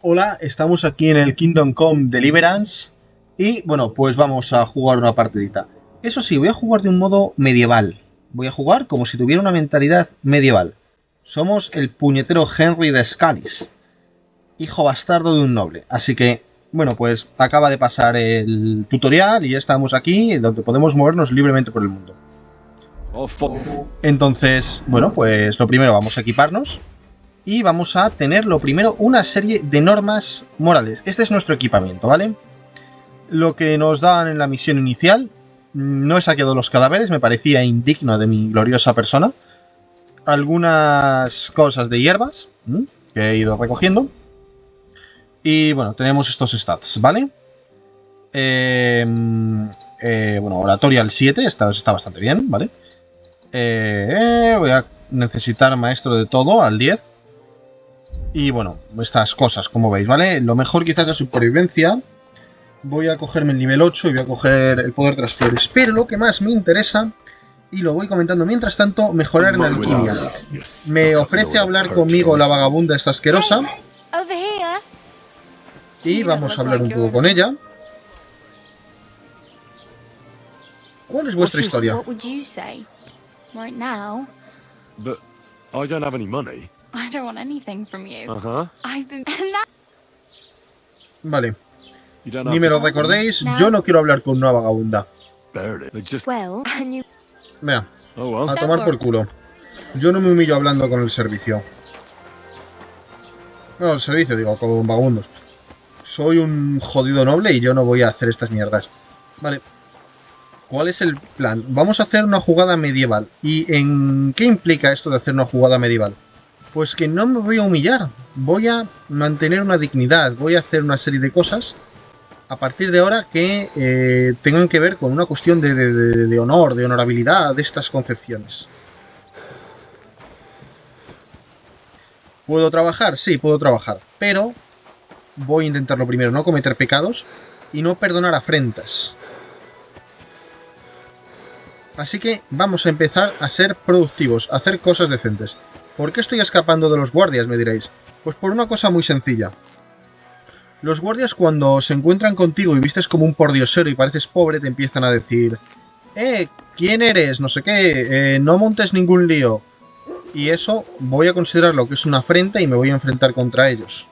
Hola, estamos aquí en el Kingdom Come Deliverance y bueno, pues vamos a jugar una partidita. Eso sí, voy a jugar de un modo medieval. Voy a jugar como si tuviera una mentalidad medieval. Somos el puñetero Henry de Scalis, hijo bastardo de un noble. Así que, bueno, pues acaba de pasar el tutorial y ya estamos aquí donde podemos movernos libremente por el mundo. Entonces, bueno, pues lo primero vamos a equiparnos. Y vamos a tener lo primero una serie de normas morales. Este es nuestro equipamiento, ¿vale? Lo que nos dan en la misión inicial. No he saqueado los cadáveres, me parecía indigno de mi gloriosa persona. Algunas cosas de hierbas que he ido recogiendo. Y bueno, tenemos estos stats, ¿vale? Bueno, oratoria al 7, está bastante bien, ¿vale? Voy a necesitar maestro de todo al 10. Y bueno, estas cosas, como veis, ¿vale? Lo mejor quizás es la supervivencia. Voy a cogerme el nivel 8 y voy a coger el poder de las flores. Pero lo que más me interesa, y lo voy comentando mientras tanto, mejorar en alquimia. Me ofrece hablar conmigo la vagabunda esta asquerosa. Y vamos a hablar un poco con ella. ¿Cuál es vuestra historia? But I don't have any money. I don't want anything from you. Uh-huh. I've been... Vale. You don't Ni have me lo to recordéis, No. yo no quiero hablar con una vagabunda. bear it. They just Well, and you... Vea, oh well. a tomar por culo. Yo no me humillo hablando con el servicio. No, el servicio, digo, con vagabundos. Soy un jodido noble y yo no voy a hacer estas mierdas. Vale. ¿Cuál es el plan? Vamos a hacer una jugada medieval. ¿Y en qué implica esto de hacer una jugada medieval? Pues que no me voy a humillar. Voy a mantener una dignidad. Voy a hacer una serie de cosas a partir de ahora que tengan que ver con una cuestión de honor, de honorabilidad, de estas concepciones. ¿Puedo trabajar? Sí, puedo trabajar. Pero voy a intentarlo primero, no cometer pecados y no perdonar afrentas. Así que vamos a empezar a ser productivos, a hacer cosas decentes. ¿Por qué estoy escapando de los guardias, me diréis? Pues por una cosa muy sencilla. Los guardias cuando se encuentran contigo y vistes como un pordiosero y pareces pobre, te empiezan a decir: ¿quién eres? No sé qué, no montes ningún lío. Y eso voy a considerarlo que es una afrenta y me voy a enfrentar contra ellos.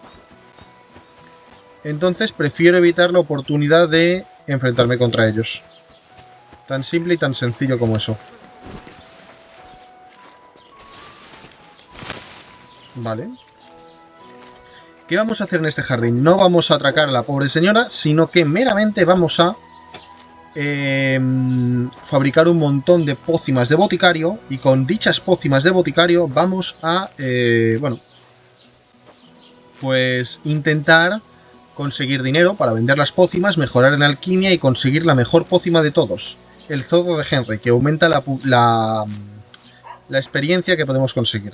Entonces prefiero evitar la oportunidad de enfrentarme contra ellos. Tan simple y tan sencillo como eso. Vale. ¿Qué vamos a hacer en este jardín? No vamos a atracar a la pobre señora, sino que meramente vamos a fabricar un montón de pócimas de boticario. Y con dichas pócimas de boticario vamos a, bueno, pues intentar conseguir dinero para vender las pócimas, mejorar en alquimia y conseguir la mejor pócima de todos. El Zodo de Henry, que aumenta la experiencia que podemos conseguir.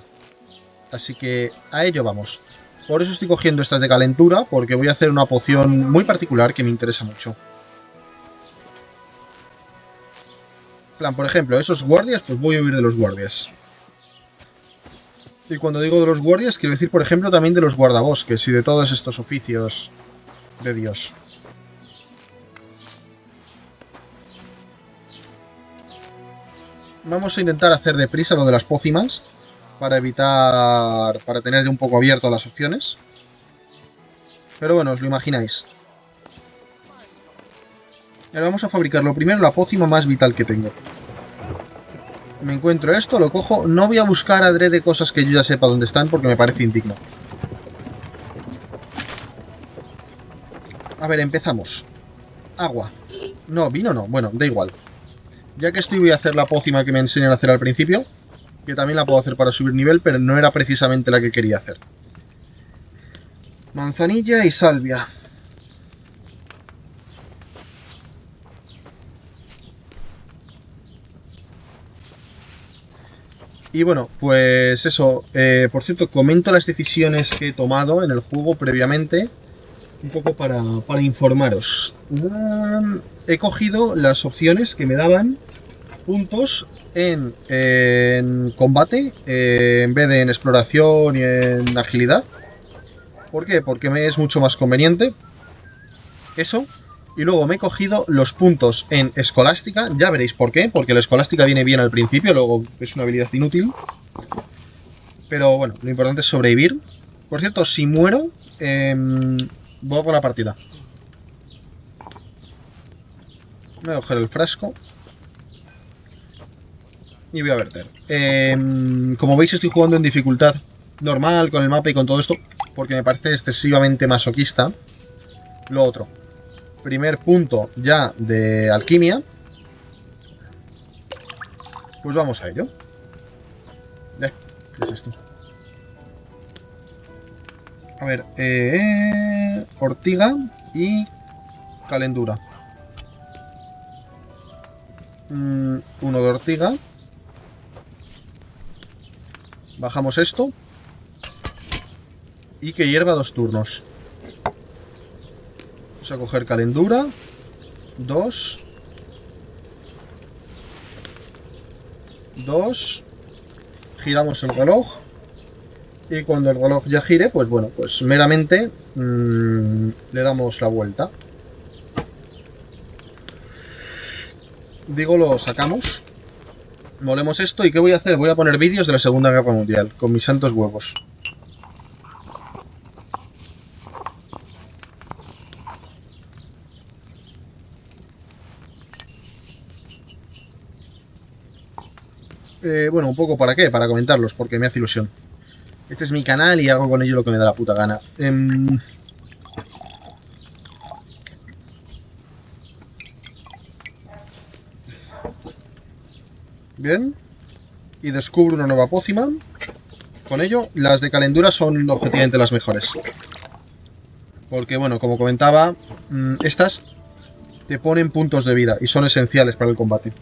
Así que a ello vamos. Por eso estoy cogiendo estas de calentura, porque voy a hacer una poción muy particular que me interesa mucho. Plan, por ejemplo, esos guardias, pues voy a huir de los guardias. Y cuando digo de los guardias, quiero decir, por ejemplo, también de los guardabosques y de todos estos oficios de Dios. Vamos a intentar hacer deprisa lo de las pócimas para evitar, para tener un poco abierto las opciones. Pero bueno, os lo imagináis. Ahora vamos a fabricar lo primero la pócima más vital que tengo. Me encuentro esto, lo cojo. No voy a buscar adrede cosas que yo ya sepa dónde están porque me parece indigno. A ver, empezamos. Agua. No, vino no. Bueno, da igual. Ya que estoy voy a hacer la pócima que me enseñan a hacer al principio. Que también la puedo hacer para subir nivel, pero no era precisamente la que quería hacer. Manzanilla y salvia. Y bueno, pues eso. Por cierto, comento las decisiones que he tomado en el juego previamente. Un poco para informaros. He cogido las opciones que me daban puntos en combate, en vez de en exploración y en agilidad. ¿Por qué? Porque me es mucho más conveniente eso. Y luego me he cogido los puntos en Escolástica. Ya veréis por qué. Porque la Escolástica viene bien al principio, luego es una habilidad inútil. Pero bueno, lo importante es sobrevivir. Por cierto, si muero, voy por la partida. Voy a coger el frasco. Y voy a verter. Como veis, estoy jugando en dificultad normal, con el mapa y con todo esto, porque me parece excesivamente masoquista. Lo otro. Primer punto ya de alquimia. Pues vamos a ello. ¿Qué es esto? A ver, ortiga y calendura. Uno de ortiga. Bajamos esto. Y que hierva 2 turnos. Vamos a coger calendura. 2. 2. Giramos el reloj. Y cuando el reloj ya gire, pues bueno, pues meramente le damos la vuelta. Digo, lo sacamos. Molemos esto. ¿Y qué voy a hacer? Voy a poner vídeos de la Segunda Guerra Mundial. Con mis santos huevos. Bueno, un poco para qué, para comentarlos, porque me hace ilusión. Este es mi canal y hago con ello lo que me da la puta gana. Bien. Y descubro una nueva pócima. Con ello, las de calendura son objetivamente las mejores. Porque, bueno, como comentaba, estas te ponen puntos de vida y son esenciales para el combate.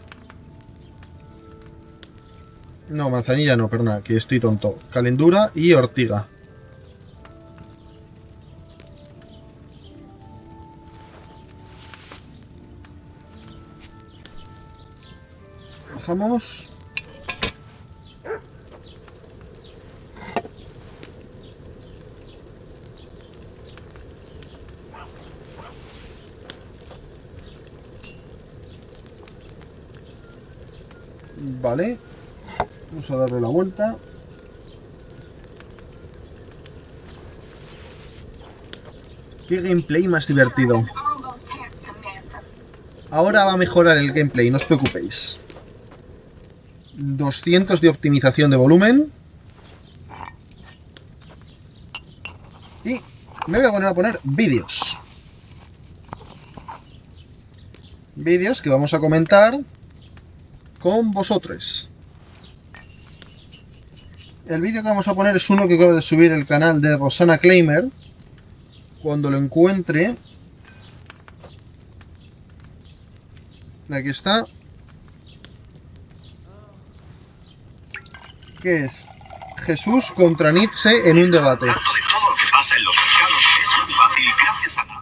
No, manzanilla no, perdona, que estoy tonto. Calendura y ortiga. Bajamos. Vale. Vamos a darle la vuelta. Qué gameplay más divertido. Ahora va a mejorar el gameplay, no os preocupéis. 200 de optimización de volumen. Y me voy a poner vídeos. Vídeos que vamos a comentar con vosotros. El vídeo que vamos a poner es uno que acabo de subir el canal de Rosanna Claimer. Cuando lo encuentre. Aquí está. Que es Jesús contra Nietzsche en un debate. De todo lo que pasa en los mercados es muy fácil gracias a la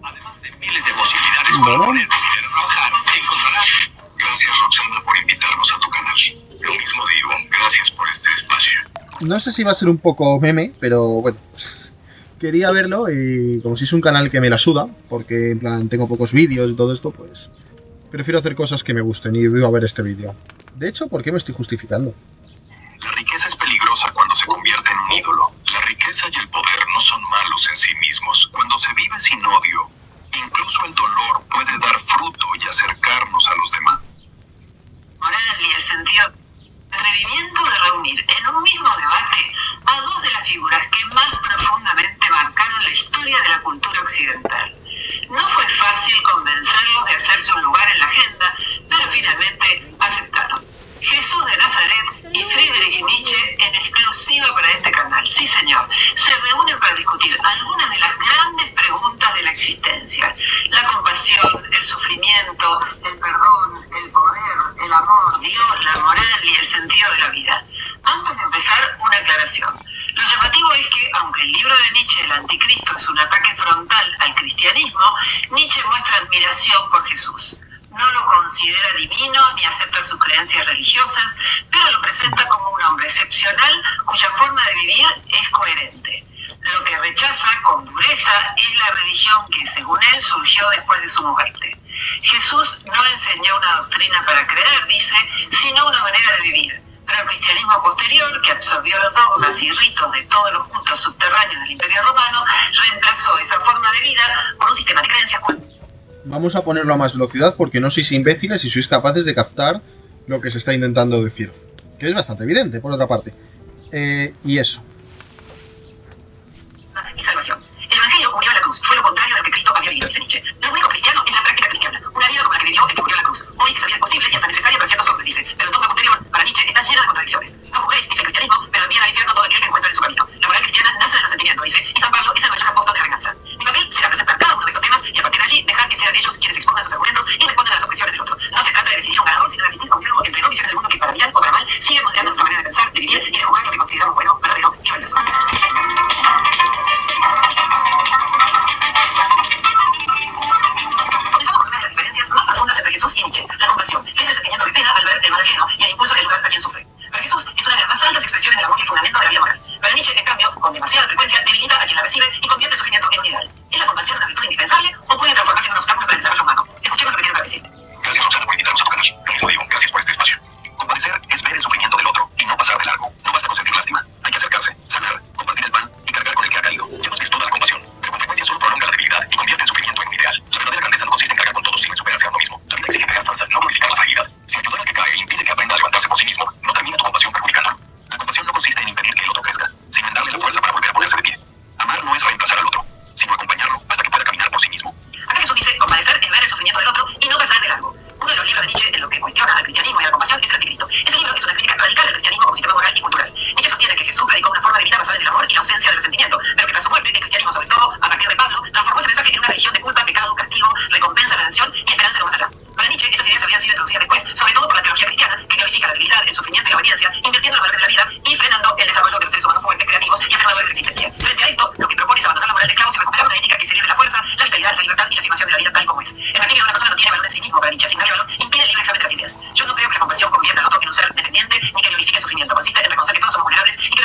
además de miles de posibilidades para poner dinero a trabajar, encontrarás. Gracias, Roxana, por invitarnos a tu canal. Lo mismo digo, gracias por este espacio. No sé si va a ser un poco meme, pero bueno. Quería verlo y como si es un canal que me la suda, porque en plan tengo pocos vídeos y todo esto, pues prefiero hacer cosas que me gusten y voy a ver este vídeo. De hecho, ¿por qué me estoy justificando? La riqueza es peligrosa cuando se convierte en un ídolo. La riqueza y el poder no son malos en sí mismos. Cuando se vive sin odio, incluso el dolor puede dar fruto y acercarnos a los demás. Moral y el sentido del atrevimiento de reunir en un mismo debate a dos de las figuras que más profundamente marcaron la historia de la cultura occidental. No fue fácil convencerlos de hacerse un lugar en la agenda, pero finalmente aceptaron. Jesús de Nazaret y Friedrich Nietzsche en exclusiva para este canal. Sí, señor. Se reúnen para discutir algunas de las grandes preguntas de la existencia. La compasión, el sufrimiento, el perdón, el poder, el amor, Dios, la moral y el sentido de la vida. Antes de empezar, una aclaración. Lo llamativo es que, aunque el libro de Nietzsche, El Anticristo, es un ataque frontal al cristianismo, Nietzsche muestra admiración por Jesús. No lo considera divino ni acepta sus creencias religiosas, pero lo presenta como un hombre excepcional cuya forma de vivir es coherente. Lo que rechaza con dureza es la religión que, según él, surgió después de su muerte. Jesús no enseñó una doctrina para creer, dice, sino una manera de vivir. Pero el cristianismo posterior, que absorbió los dogmas y ritos de todos los cultos subterráneos del Imperio Romano, reemplazó esa forma de vida por un sistema de creencias. Vamos a ponerlo a más velocidad porque no sois imbéciles y sois capaces de captar lo que se está intentando decir. Que es bastante evidente, por otra parte. Y eso. Y salvación. El Evangelio murió en la cruz. Fue lo contrario de lo que Cristo había vivido, dice Nietzsche. Lo único cristiano es la práctica cristiana. Una vida como la que vivió el que murió en la cruz. Hoy esa vida es posible y hasta necesaria para ciertos hombres, dice. Pero el dogma posterior, para Nietzsche, está lleno de contradicciones. No juzguéis, dice el cristianismo, pero envían al infierno todo aquel que encuentra en su camino. La moral cristiana nace del resentimiento, dice. Y San Pablo es el mayor apóstol de la venganza. Mi papel será presentar cada uno de estos temas y a partir de allí dejar que sean ellos quienes expongan sus argumentos y respondan a las objeciones del otro. No se trata de decidir un ganador, sino de asistir a un diálogo entre dos visiones del mundo que, para bien o para mal, siguen moldeando nuestra manera de pensar, de vivir y de juzgar lo que consideramos bueno, verdadero y valioso. Comenzamos con una de las diferencias más profundas entre Jesús y Nietzsche, la compasión, que es el sentimiento de pena al ver el mal ajeno y el impulso de ayudar a quien sufre. Para Jesús es una de las más altas expresiones del amor y fundamento de la vida moral. Para Nietzsche, en cambio, con demasiada frecuencia debilita a quien la recibe y convierte el sufrimiento en un ideal. ¿Es la compasión una virtud indispensable o puede transformarse en un obstáculo para el desarrollo humano? Escuchemos lo que tiene para decir. Gracias, Roxana, por invitarnos a tu canal. Lo mismo digo, gracias por este espacio. Compadecer es ver el sufrimiento del otro y no pasar de largo. No basta con sentir lástima. Hay que acercarse, sanar, compartir el pan y cargar con el que ha caído. Ya no es virtud la compasión, pero con frecuencia solo prolonga la debilidad y convierte el sufrimiento en un ideal. La verdadera grandeza no consiste en cargar con todos sin superarse a uno mismo. La vida exige crear fuerza, no glorificar la fragilidad. Si ayudar al que cae impide que aprenda a levantarse por sí mismo, no termina tu compasión perjudicándolo. La compasión no consiste en impedir que el otro crezca, sino en darle la fuerza para volver a ponerse de pie. Amar no es reemplazar al otro, sino acompañarlo hasta que pueda caminar por sí mismo. Acá Jesús dice compadecer es ver el sufrimiento del otro y no pasar de largo. Uno de los libros de Nietzsche en lo que cuestiona al cristianismo y a la compasión es el Anticristo. Ese libro es una crítica radical al cristianismo como sistema moral y cultural. Nietzsche sostiene que Jesús predicó una forma de vida basada en el amor y la ausencia del resentimiento, pero que tras su muerte el cristianismo, sobre todo a partir de Pablo, transformó ese mensaje en una religión de culpa, pecado, castigo, recompensa, redención y esperanza de lo más allá. Para Nietzsche esas ideas habían sido introducidas después, sobre todo por la teología cristiana, que glorifica la debilidad, el sufrimiento y la obediencia, invirtiendo el valor de la vida y frenando el desarrollo de los seres humanos fuertes, creativos y afirmadores de la existencia. Frente a esto, lo que propone es abandonar la moral de esclavos y recuperar una ética que celebre la fuerza, la vitalidad, la libertad y la afirmación de la vida tal como es. El martirio de una persona no tiene valor en sí mismo. Para Nietzsche, asignarle valor impide el libre examen de las ideas. Yo no creo que la compasión convierta al otro en un ser dependiente ni que glorifique el sufrimiento. Consiste en reconocer que todos somos vulnerables y que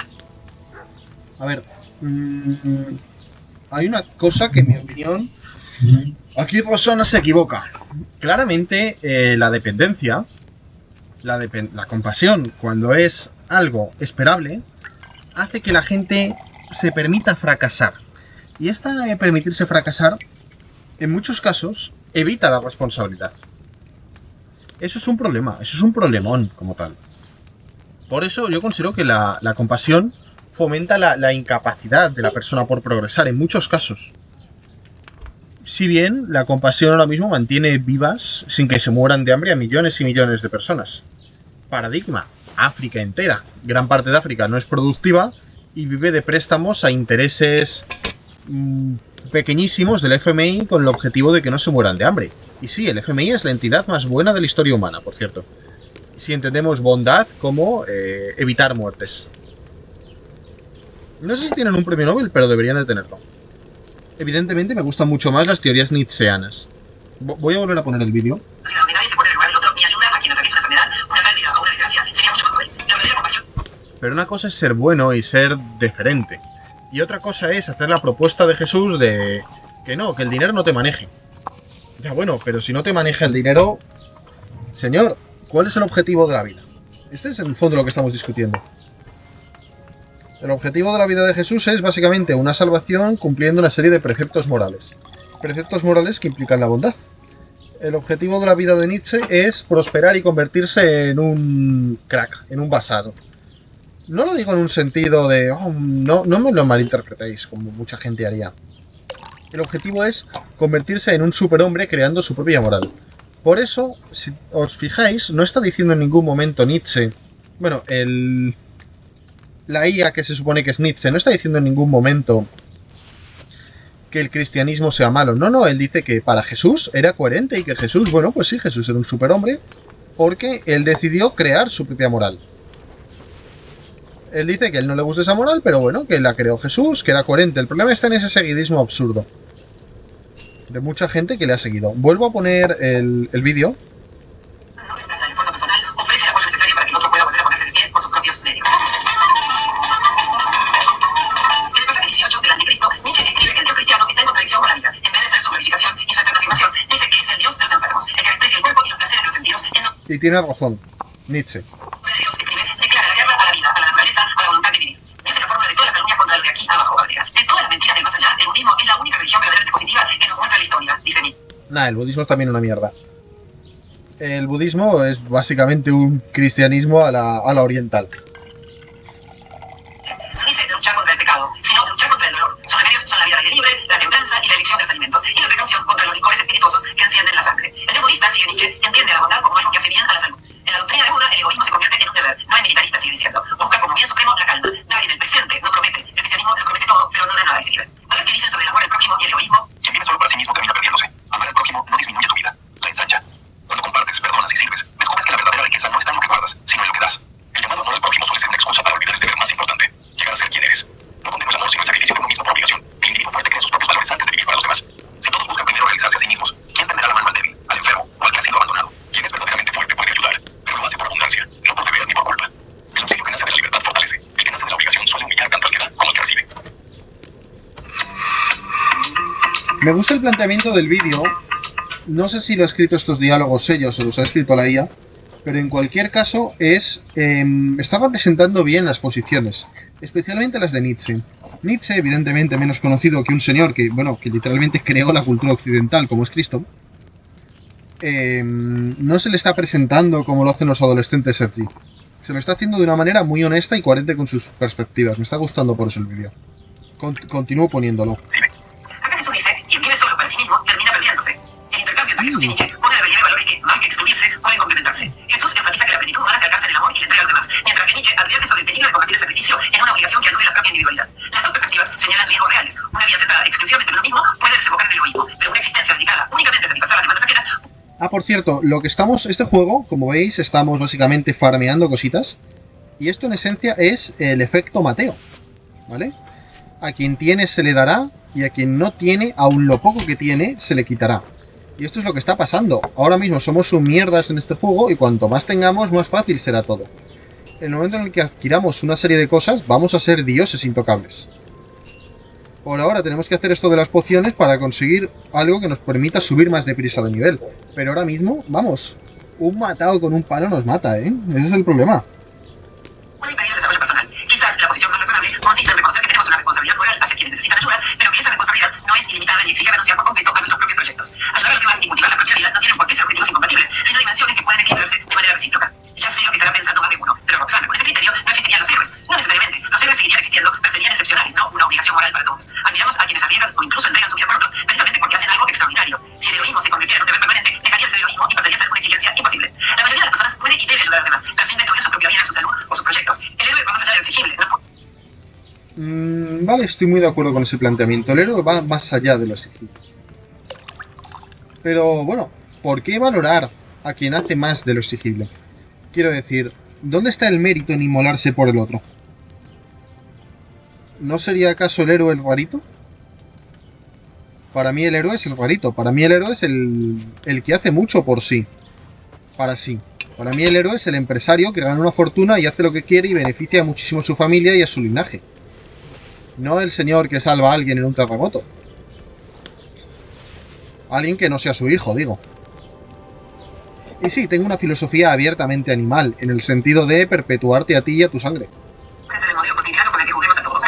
A ver, hay una cosa que en mi opinión aquí Rosana se equivoca. Claramente la dependencia, la compasión, cuando es algo esperable, hace que la gente se permita fracasar. Y esta permitirse fracasar, en muchos casos, evita la responsabilidad. Eso es un problema, eso es un problemón como tal. Por eso yo considero que la compasión fomenta la incapacidad de la persona por progresar en muchos casos. Si bien la compasión ahora mismo mantiene vivas, sin que se mueran de hambre, a millones y millones de personas. Paradigma: África entera. Gran parte de África no es productiva y vive de préstamos a intereses pequeñísimos del FMI con el objetivo de que no se mueran de hambre. Y sí, el FMI es la entidad más buena de la historia humana, por cierto. Si entendemos bondad como evitar muertes. No sé si tienen un premio Nobel, pero deberían de tenerlo. Evidentemente me gustan mucho más las teorías nietzscheanas. Voy a volver a poner el vídeo. donde nadie se pone en el lugar del otro ni ayuda a quien atraviesa una enfermedad, una pérdida o una desgracia, sería mucho más cruel. La verdadera compasión. Pero una cosa es ser bueno y ser deferente. Y otra cosa es hacer la propuesta de Jesús de que no, que el dinero no te maneje. Ya bueno, pero si no te maneja el dinero... Señor, ¿cuál es el objetivo de la vida? Este es en el fondo lo que estamos discutiendo. El objetivo de la vida de Jesús es básicamente una salvación cumpliendo una serie de preceptos morales. Preceptos morales que implican la bondad. El objetivo de la vida de Nietzsche es prosperar y convertirse en un crack, en un basado. No lo digo en un sentido de... Oh, no me lo malinterpretéis, como mucha gente haría. El objetivo es convertirse en un superhombre creando su propia moral. Por eso, si os fijáis, no está diciendo en ningún momento Nietzsche... Bueno, la IA que se supone que es Nietzsche no está diciendo en ningún momento que el cristianismo sea malo. No, él dice que para Jesús era coherente y que Jesús, bueno, pues sí, Jesús era un superhombre porque él decidió crear su propia moral. Él dice que a él no le gusta esa moral, pero bueno, que la creó Jesús, que era coherente. El problema está en ese seguidismo absurdo de mucha gente que le ha seguido. Vuelvo a poner el vídeo. No reemplaza el esfuerzo personal, ofrece el apoyo necesario para que el otro pueda volver a ponerse de pie por sus propios medios. En el pasaje 18 del Anticristo, Y tiene razón, Nietzsche. de Dios escribe, declara la guerra a la vida, a la naturaleza, a la voluntad de vivir. Dios es la fórmula de todas las calumnias contra los de aquí abajo, agrega. De todas las mentiras del más allá, el budismo es la única religión verdaderamente positiva que nos muestra la historia, dice Nietzsche. Nah, el budismo es también una mierda. El budismo es básicamente un cristianismo a la oriental. No dice luchar contra el pecado, sino luchar contra el dolor. Sus remedios son la vida al aire libre, la templanza y la elección de los alimentos, y la precaución contra los licores espirituosos que encienden la sangre. El budista, sigue Nietzsche, entiende la bondad como algo que hace bien a la salud. En la doctrina de Buda, el egoísmo se convierte en un deber. No hay militarista, sigue diciendo. Busca como bien supremo la calma. Da en el presente, no promete. El cristianismo lo promete todo, pero no da nada, escribe. A ver qué dicen sobre el amor al prójimo y el egoísmo. Quien vive solo para sí mismo termina perdiéndose. Amar al prójimo no disminuye tu vida, la ensancha. Cuando compartes, perdonas y sirves, descubres que la verdadera riqueza no está en lo que guardas, sino en lo que das. El llamado amor al prójimo suele ser una excusa para olvidar el deber más importante, llegar a ser quien eres. No condeno el amor sino el sacrificio de uno mismo por obligación. El individuo fuerte crea sus propios valores antes de vivir para los demás. Si todos buscan primero realizarse a sí mismos, ¿quién tenderá la mano al débil, al enfermo o al que ha sido abandonado? Quien es verdaderamente fuerte puede ayudar, pero lo hace por abundancia, no por deber ni por culpa. El auxilio que nace de la libertad fortalece. El que nace de la obligación suele humillar tanto al que da como al que recibe. Me gusta el planteamiento del vídeo. No sé si lo ha escrito estos diálogos ellos o los ha escrito la IA, pero en cualquier caso está representando bien las posiciones, especialmente las de Nietzsche. Nietzsche, evidentemente menos conocido que un señor que literalmente creó la cultura occidental, como es Cristo, no se le está presentando como lo hacen los adolescentes edgy. Se lo está haciendo de una manera muy honesta y coherente con sus perspectivas. Me está gustando por eso el vídeo. Continúo poniéndolo. Acá Jesús dice, quien vive solo para sí mismo termina perdiéndose. El intercambio entre Jesús y Nietzsche une de relieve valores que, más que excluirse, pueden complementarse. Jesús enfatiza que la plenitud humana se alcanza en el amor y la entrega a los demás, mientras que Nietzsche advierte sobre el peligro de convertir el sacrificio en una obligación que anule la propia individualidad. Las dos perspectivas señalan riesgos reales. Una vida centrada exclusivamente en uno mismo puede desembocar en el egoísmo, pero una existencia dedicada únicamente a satisfacer las demandas ajenas. Ah, por cierto, este juego, como veis, estamos básicamente farmeando cositas. Y esto en esencia es el efecto Mateo, ¿vale? A quien tiene se le dará, y a quien no tiene, aun lo poco que tiene, se le quitará. Y esto es lo que está pasando. Ahora mismo somos un mierdas en este juego, y cuanto más tengamos, más fácil será todo. En el momento en el que adquiramos una serie de cosas, vamos a ser dioses intocables. Por ahora tenemos que hacer esto de las pociones para conseguir algo que nos permita subir más deprisa de nivel. Pero ahora mismo, vamos, un matado con un palo nos mata, ¿eh? Ese es el problema. Puede impedir el desarrollo personal. Quizás la posición más razonable consiste en reconocer que tenemos una responsabilidad moral hacia quienes necesitan ayuda, pero que esa responsabilidad no es ilimitada ni exige renunciar por completo a nuestros propios proyectos. Ayudar a los demás y cultivar la propia vida no tienen por qué ser objetivos incompatibles, sino dimensiones que pueden equilibrarse de manera recíproca. Ya sé lo que estará pensando más de uno, pero Roxana, con ese criterio no existirían los héroes. No necesariamente. Los héroes seguirían existiendo, pero serían excepcionales, no una obligación moral para todos. Admiramos a quienes arriesgan o incluso entregan su vida por otros, precisamente porque hacen algo extraordinario. Si el heroísmo se convirtiera en un deber permanente, dejaría de ser heroísmo y pasaría a ser una exigencia imposible. La mayoría de las personas puede y debe ayudar a los demás, pero sin destruir su propia vida, su salud o sus proyectos. El héroe va más allá de lo exigible, ¿no? Vale, estoy muy de acuerdo con ese planteamiento. El héroe va más allá de lo exigible. Pero bueno, ¿por qué valorar a quien hace más de lo exigible? Quiero decir, ¿dónde está el mérito en inmolarse por el otro? ¿No sería acaso el héroe el rarito? Para mí el héroe es el rarito. Para mí el héroe es el que hace mucho por sí. Para sí. Para mí el héroe es el empresario que gana una fortuna y hace lo que quiere y beneficia muchísimo a su familia y a su linaje. No el señor que salva a alguien en un terremoto. Alguien que no sea su hijo, digo. Y sí, tengo una filosofía abiertamente animal, en el sentido de perpetuarte a ti y a tu sangre. Ese es el modelo cotidiano con el que juguemos a todos.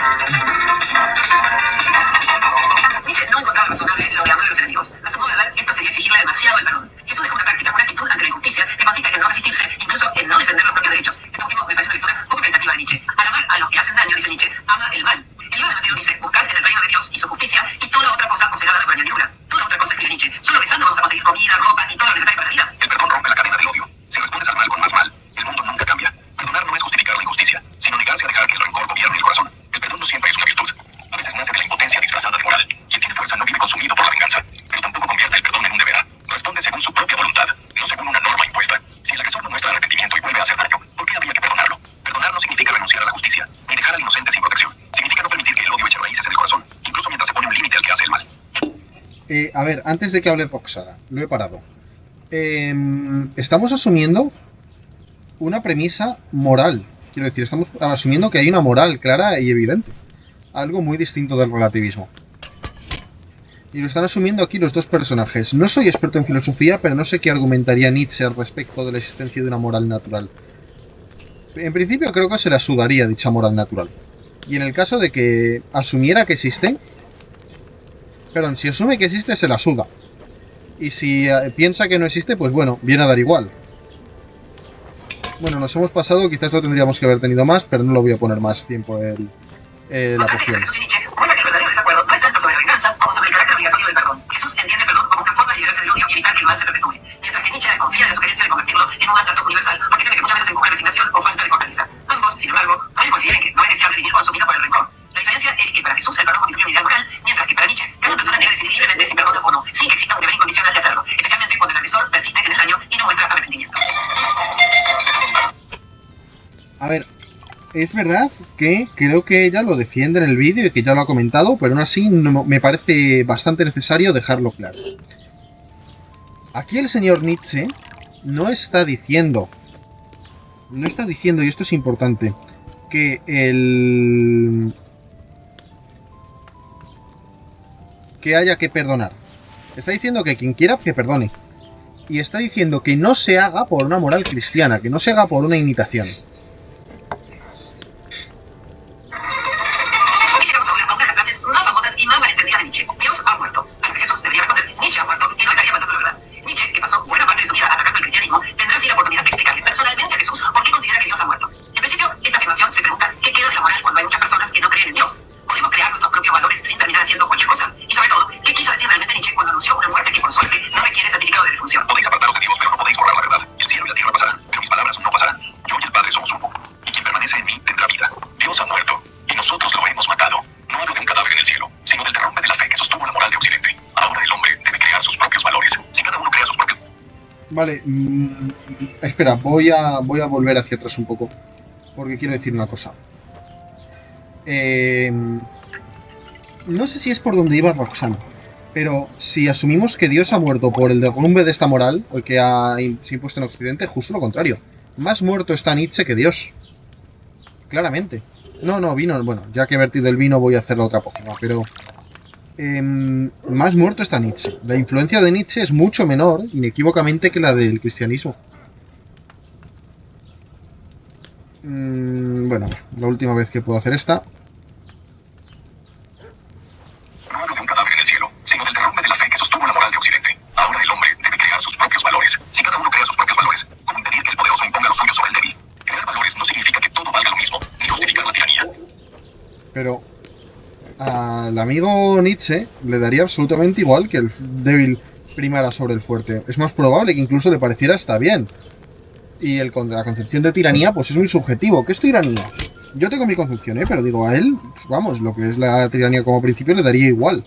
Nietzsche no encontraba razonable lo de amar a los enemigos. A su modo de ver, esto sería exigirle demasiado el perdón. Jesús dejó una práctica, una actitud ante la injusticia que consiste en no resistirse, incluso en no defender los propios derechos. Esto último me parece una lectura poco caritativa de Nietzsche. Al amar a los que hacen daño, dice Nietzsche, ama el mal. El libro de Mateo dice, buscad en el reino de Dios y su justicia, y toda otra cosa os será dada por añadidura. Toda otra cosa, escribe Nietzsche. Solo rezando vamos a conseguir comida, ropa y todo lo necesario para la vida. El perdón rompe la cadena del odio. Si respondes al mal con más mal, el mundo nunca cambia. Perdonar no es justificar la injusticia, sino negarse a dejar que el rencor gobierne el corazón. El perdón no siempre es una virtud. A veces nace de la impotencia disfrazada de moral. Quien tiene fuerza no vive consumido por la venganza, pero tampoco convierte el perdón en un deber. Responde según su propia voluntad, no según una norma impuesta. Si el agresor no muestra arrepentimiento y vuelve a hacer daño, ¿por qué habría que perdonarlo? Perdonar no significa renunciar a la justicia, ni dejar al inocente sin protección. Significa no permitir que el odio eche raíces en el corazón, incluso mientras se pone un límite al que hace el mal. A ver, antes de que hable Roxana, lo he parado. Estamos asumiendo una premisa moral. Quiero decir, estamos asumiendo que hay una moral clara y evidente. Algo muy distinto del relativismo. Y lo están asumiendo aquí los dos personajes. No soy experto en filosofía, pero no sé qué argumentaría Nietzsche al respecto de la existencia de una moral natural. En principio creo que se la sudaría dicha moral natural. Y en el caso de que asumiera que existe... Perdón, si asume que existe, se la suda. Y si piensa que no existe, pues bueno, viene a dar igual. Bueno, nos hemos pasado, quizás lo tendríamos que haber tenido más, pero no lo voy a poner más tiempo la poción. Jesús y Nietzsche muestra que el verdadero desacuerdo no es tanto sobre venganza como sobre el carácter obligatorio del perdón. Jesús entiende el perdón como una forma de liberarse del odio y evitar que el mal se perpetúe, mientras que Nietzsche desconfía de la sugerencia de convertirlo en un mandato universal porque teme que muchas veces empuja resignación o falta de fortaleza. Ambos, sin embargo, pueden coincidir en que no es deseable vivir consumido por el rencor. La diferencia es que para Jesús el perdón constituye un ideal moral, mientras que para Nietzsche cada persona debe decidir libremente si perdona o no, sin que exista un deber incondicional de hacerlo, especialmente cuando el agresor persiste en el daño y no muestra arrepentimiento. A ver, es verdad que creo que ella lo defiende en el vídeo y que ya lo ha comentado, pero aún así me parece bastante necesario dejarlo claro. Aquí el señor Nietzsche no está diciendo, y esto es importante, que que haya que perdonar. Está diciendo que quien quiera que perdone. Y está diciendo que no se haga por una moral cristiana, que no se haga por una imitación. Llegamos ahora a una de las frases más famosas y más malentendidas de Nietzsche. Dios ha muerto. A lo que Jesús debería responder, Nietzsche ha muerto y no estaría faltando la verdad. Nietzsche, que pasó buena parte de su vida atacando el cristianismo, tendrá así la oportunidad de explicarle personalmente a Jesús por qué considera que Dios ha muerto. En principio, esta afirmación se pregunta ¿qué queda de la moral cuando hay muchas personas que no creen en Dios? ¿Podemos crear nuestros propios valores sin terminar haciendo cualquier cosa? Y sobre todo, ¿qué quiso decir realmente Nietzsche cuando anunció una muerte que por suerte no requiere certificado de defunción? Podéis apartaros de Dios, pero no podéis borrar la verdad. El cielo y la tierra pasarán, pero mis palabras no pasarán. Yo y el Padre somos uno, y quien permanece en mí tendrá vida. Dios ha muerto, y nosotros lo hemos matado. No hablo de un cadáver en el cielo, sino del derrumbe de la fe que sostuvo la moral de Occidente. Ahora el hombre debe crear sus propios valores. Si cada uno crea sus propios... Vale, espera, voy a volver hacia atrás un poco, porque quiero decir una cosa. No sé si es por donde iba Roxana, pero si asumimos que Dios ha muerto por el derrumbe de esta moral, o que se ha impuesto en Occidente, justo lo contrario. Más muerto está Nietzsche que Dios. Claramente. No, vino, bueno, ya que he vertido el vino voy a hacer la otra pócima, pero... más muerto está Nietzsche. La influencia de Nietzsche es mucho menor, inequívocamente, que la del cristianismo. Bueno, la última vez que puedo hacer esta. No hablo de un cadáver en el cielo, sino del derrumbe de la fe que sostuvo la moral de Occidente. Ahora el hombre debe crear sus propios valores. Si cada uno crea sus propios valores, ¿cómo impedir que el poderoso imponga los suyos sobre el débil? Crear valores no significa que todo valga lo mismo, ni justificar la tiranía. Pero al amigo Nietzsche le daría absolutamente igual que el débil primara sobre el fuerte. Es más probable que incluso le pareciera hasta bien. Y la concepción de tiranía pues es muy subjetivo. ¿Qué es tiranía? Yo tengo mi concepción, pero digo, a él, pues, vamos, lo que es la tiranía como principio le daría igual.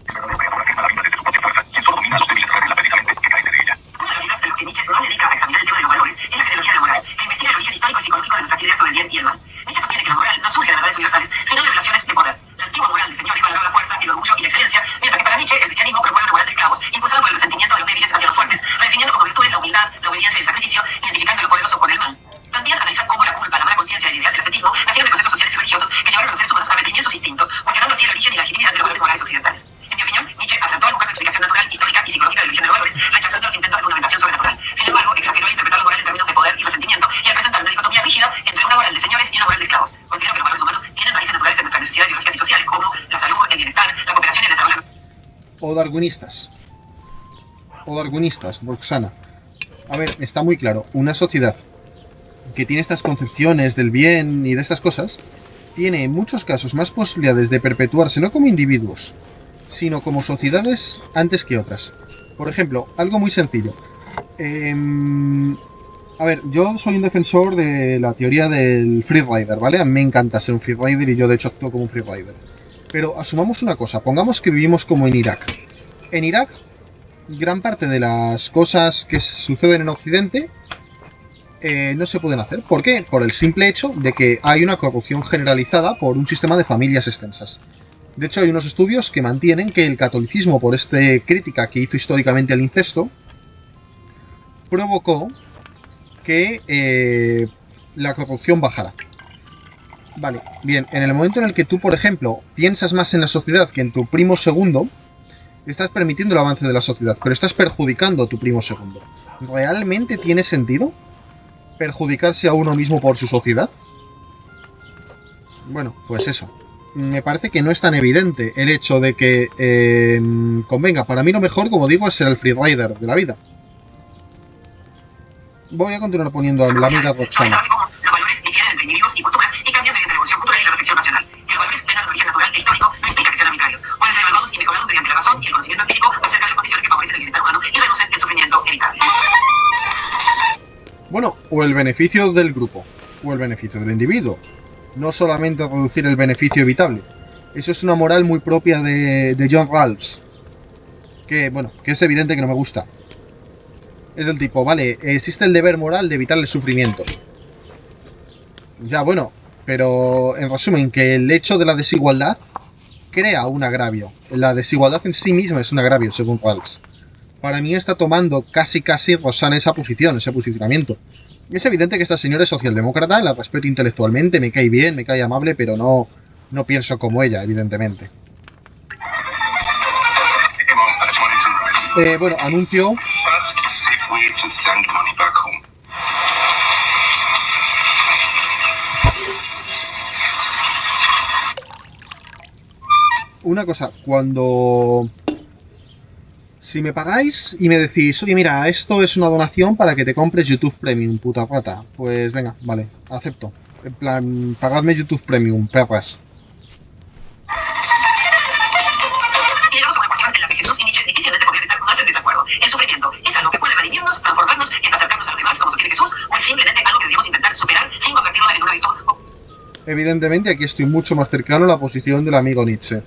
El verdadero creador afirma la vida desde su propia fuerza, quien solo domina a los débiles revela precisamente que cae de ella. Uno de los libros en los que Nietzsche más dedica a examinar el tema de los valores es la genealogía de la moral, que investiga el origen histórico y psicológico de nuestras ideas sobre el bien y el mal. Nietzsche sostiene que la moral no surge de verdades universales, sino de relaciones de poder. La antigua moral de señores valoraba la fuerza, el orgullo y la excelencia, mientras que para Nietzsche el cristianismo promueve una moral de esclavos, impulsada por el resentimiento de los débiles hacia los fuertes, redefiniendo como virtudes la humildad, la obediencia y el sacrificio, identificando lo poderoso con el mal. También analizar cómo la culpa, la mala conciencia y el ideal del ascetismo nacieron de procesos sociales y religiosos que llevaron a los seres humanos a reprimir sus instintos, cuestionando así el origen y la legitimidad de los valores morales occidentales. En mi opinión, Nietzsche acertó al buscar una explicación natural, histórica y psicológica del origen de los valores, rechazando los intentos de fundamentación sobrenatural. Sin embargo, exageró al interpretar la moral en términos de poder y resentimiento y al presentar una dicotomía rígida entre una moral de señores y una moral de esclavos. Considero que los valores humanos tienen raíces naturales en nuestras necesidades biológicas y sociales como la salud, el bienestar, la cooperación y el desarrollo. O darwinistas, Roxana. A ver, está muy claro, una sociedad que tiene estas concepciones del bien y de estas cosas, tiene en muchos casos más posibilidades de perpetuarse no como individuos, sino como sociedades antes que otras. Por ejemplo, algo muy sencillo. A ver, yo soy un defensor de la teoría del freerider, ¿vale? A mí me encanta ser un freerider y yo de hecho actúo como un freerider. Pero asumamos una cosa, pongamos que vivimos como en Irak. En Irak, gran parte de las cosas que suceden en Occidente no se pueden hacer. ¿Por qué? Por el simple hecho de que hay una corrupción generalizada por un sistema de familias extensas. De hecho, hay unos estudios que mantienen que el catolicismo, por esta crítica que hizo históricamente al incesto, provocó que la corrupción bajara. Vale, bien, en el momento en el que tú, por ejemplo, piensas más en la sociedad que en tu primo segundo, Estás permitiendo el avance de la sociedad, pero estás perjudicando a tu primo segundo. ¿Realmente tiene sentido perjudicarse a uno mismo por su sociedad? Bueno, pues eso. Me parece que no es tan evidente el hecho de que convenga. Para mí lo mejor, como digo, es ser el freerider de la vida. Voy a continuar poniendo a la amiga Roxana. Los valores difieren entre individuos y culturas y cambian mediante la evolución cultural y la reflexión racional. Que los valores tengan un origen natural e histórico no implica que sean arbitrarios. Pueden ser evaluados y mejorados mediante la razón y el conocimiento empírico acerca de las condiciones que favorecen el bienestar humano y reducen el sufrimiento evitable. Bueno, o el beneficio del grupo, o el beneficio del individuo. No solamente reducir el beneficio evitable. Eso es una moral muy propia de John Rawls. Que, bueno, que es evidente que no me gusta. Es del tipo, vale, existe el deber moral de evitar el sufrimiento. Ya, bueno, pero en resumen, que el hecho de la desigualdad crea un agravio. La desigualdad en sí misma es un agravio, según Rawls. Para mí está tomando casi Roxana esa posición, ese posicionamiento. Es evidente que esta señora es socialdemócrata, la respeto intelectualmente, me cae bien, me cae amable, pero no pienso como ella, evidentemente. Bueno, anuncio. Una cosa, si me pagáis y me decís, oye, mira, esto es una donación para que te compres YouTube Premium, puta rata, pues venga, vale, acepto. En plan, pagadme YouTube Premium, perras. Llegamos a una cuestión en la que Jesús y Nietzsche difícilmente podrían estar más en desacuerdo. El sufrimiento es algo que puede redimirnos, transformarnos y acercarnos a los demás como sostiene Jesús, o es simplemente algo que debemos intentar superar sin convertirlo en una virtud. Evidentemente aquí estoy mucho más cercano a la posición del amigo Nietzsche.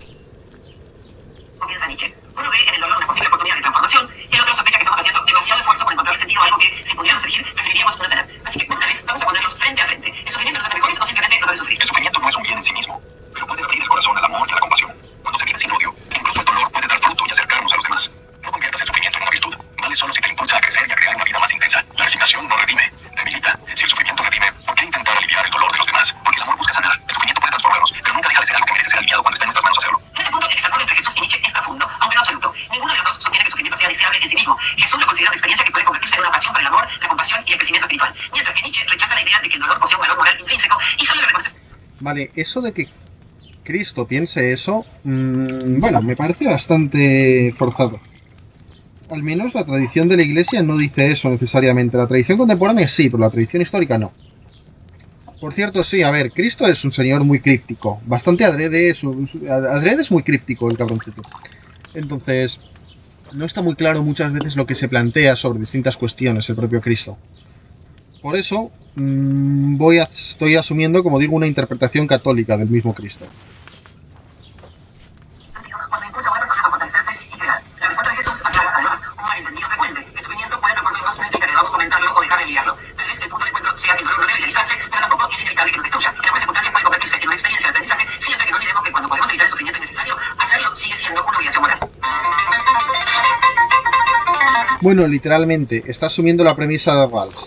Piensa Nietzsche. Uno ve en el dolor una posible oportunidad de transformación, el otro sospecha que estamos haciendo demasiado esfuerzo por encontrar sentido a algo que, si pudiéramos elegir, preferiríamos no tener. Así que esta vez vamos a ponerlos frente a frente. ¿El sufrimiento nos hace mejores o simplemente nos hace sufrir? El sufrimiento no es un bien en sí mismo, pero puede abrir el corazón al amor y a la compasión. Cuando se vive sin odio, incluso el dolor puede dar fruto y acercarnos a los demás. No conviertas el sufrimiento en una virtud. Vale solo si te impulsa a crecer y a crear una vida más intensa. La resignación no redime, debilita. Si el sufrimiento redime, ¿por qué intentar aliviar el dolor de los demás? Porque el amor busca sanar. El sufrimiento puede transformarnos, pero nunca deja de ser algo que merece ser aliviado cuando está en nuestras manos hacerlo. En este punto, el desacuerdo entre Jesús y Nietzsche es profundo, aunque no absoluto. Ninguno de los dos sostiene que el sufrimiento sea deseable en sí mismo. Jesús lo considera una experiencia que puede convertirse en una pasión por el amor, la compasión y el crecimiento espiritual. Mientras que Nietzsche rechaza la idea de que el dolor posee un valor moral intrínseco y solo lo reconoce. Vale, eso de que Cristo piense eso, bueno, me parece bastante forzado. Al menos la tradición de la Iglesia no dice eso necesariamente. La tradición contemporánea sí, pero la tradición histórica no. Por cierto, sí, a ver, Cristo es un señor muy críptico. Bastante adrede, adrede es muy críptico el cabroncito. Entonces, no está muy claro muchas veces lo que se plantea sobre distintas cuestiones el propio Cristo. Por eso, estoy asumiendo, como digo, una interpretación católica del mismo Cristo. Cuando impulsa a una persona a fortalecerse y crear. La respuesta de Jesús aclara además un malentendido frecuente. El sufrimiento puede transformarnos en que debamos comentarlo o dejar de enviarlo. Tal vez el punto de encuentro sea que el dolor no debe realizarse, pero tampoco es inevitable que nos destruya. En algunas circunstancias puede convertirse en una experiencia de aprendizaje, siempre que no olvidemos que cuando podemos evitar el sufrimiento innecesario, hacerlo sigue siendo una obligación moral. Bueno, literalmente, está asumiendo la premisa de Rawls.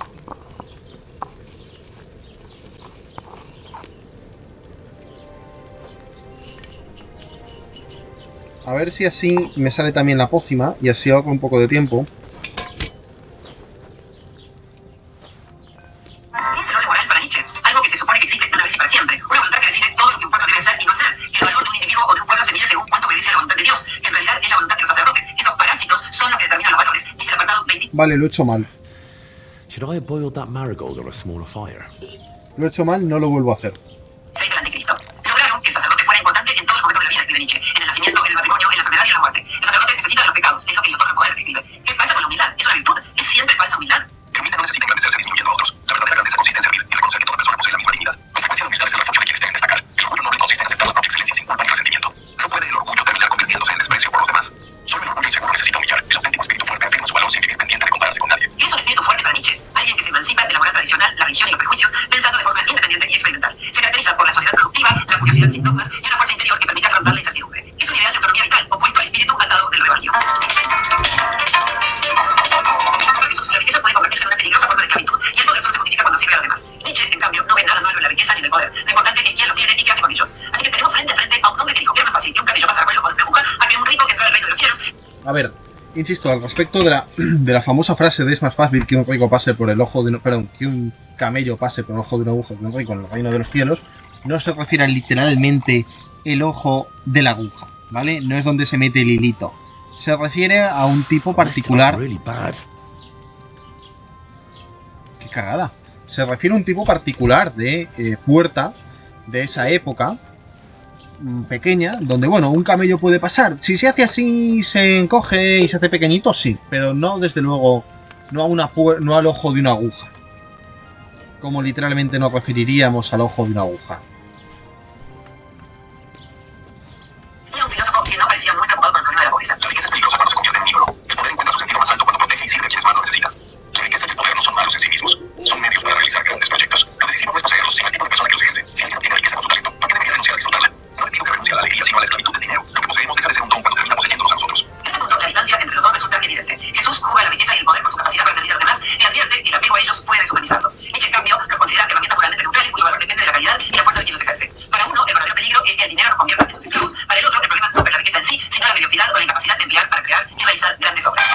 A ver si así me sale también la pócima y así ahorro un poco de tiempo. Es el orden moral para Nietzsche, algo que se supone que existe una vez y para siempre. Una voluntad que decide todo lo que un pueblo debe ser y no ser. El valor de un individuo o de un pueblo se mide según cuánto obedece a la voluntad de Dios, que en realidad es la voluntad de los sacerdotes. Esos parásitos son los que determinan los valores, dice el apartado 20. Vale, lo he hecho mal. Should I have boiled that marigold or a smaller fire? Lo he hecho mal, no lo vuelvo a hacer. Del anticristo. Lograron que el sacerdote fuera importante en todos los momentos de la vida, escribe Nietzsche. En el nacimiento, en el matrimonio, en la enfermedad y en la muerte. El sacerdote necesita de los pecados, es lo que le otorga poder, escribe. ¿Qué pasa con la humildad? ¿Es una virtud? ¿Es siempre falsa humildad? El humilde no necesita engrandecerse disminuyendo a otros. La verdadera grandeza consiste en servir y reconocer que toda persona posee la misma dignidad. La frecuencia de humildad es el refugio de quienes deben destacar. El orgullo noble consiste en aceptar la propia excelencia sin culpa ni resentimiento. No puede el orgullo terminar convirtiéndose en desprecio por los demás. Solo el orgullo inseguro necesita humillar. El auténtico espíritu fuerte afirma su valor sin vivir pendiente de compararse con nadie. ¿Qué es un espíritu fuerte para Nietzsche? Alguien que se emancipa de la moral tradicional, la religión y los prejuicios, pensando de forma independiente y experimental. Se A ver, insisto, al respecto de la famosa frase de es más fácil que un rico pase por el ojo de... Perdón, que un camello pase por el ojo de una aguja que un rico en el reino de los cielos, no se refiere a literalmente el ojo de la aguja, ¿vale? No es donde se mete el hilito. Se refiere a un tipo particular... Really bad. ¡Qué cagada! Se refiere a un tipo particular de puerta de esa época pequeña, donde, bueno, un camello puede pasar. Si se hace así, se encoge y se hace pequeñito, sí, pero no, desde luego, no al ojo de una aguja. Como literalmente nos referiríamos al ojo de una aguja. Era un filósofo que no parecía muy preocupado por el problema de la pobreza. La riqueza es peligrosa cuando se convierte en un ídolo. El poder encuentra su sentido más alto cuando protege y sirve a quienes más lo necesitan. La riqueza y el poder no son malos en sí mismos. Son medios para realizar grandes proyectos. Lo decisivo no es poseerlos, sino el tipo de persona que los ejerce. Si alguien no tiene riqueza con su talento, ¿por qué debería renunciar a disfrutarla? No le pido que renuncie a la alegría, sino a la esclavitud del dinero. Lo que poseemos deja de ser un don cuando terminamos siguiéndonos a nosotros. En este punto, la distancia entre los dos resulta evidente. Jesús juzga la riqueza y el poder por su capacidad para servir a los demás y advierte que el apego a ellos puede deshumanizarlos. Nietzsche, en cambio, los considera herramientas moralmente neutrales cuyo valor depende de la calidad y la fuerza de quien los ejerce. Para uno, el verdadero peligro es que el dinero nos convierta en sus esclavos. Para el otro, el problema no es la riqueza en sí, sino la mediocridad o la incapacidad de emplear para crear y realizar grandes obras.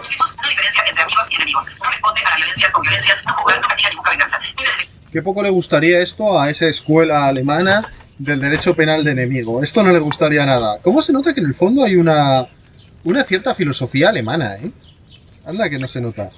Jesús no diferencia entre amigos y enemigos. No responde a la violencia con violencia, no juzga, no castiga ni busca venganza. Vive desde... Qué poco le gustaría esto a esa escuela alemana del derecho penal de enemigo. Esto no le gustaría nada. ¿Cómo se nota que en el fondo hay una cierta filosofía alemana, eh? Anda que no se nota.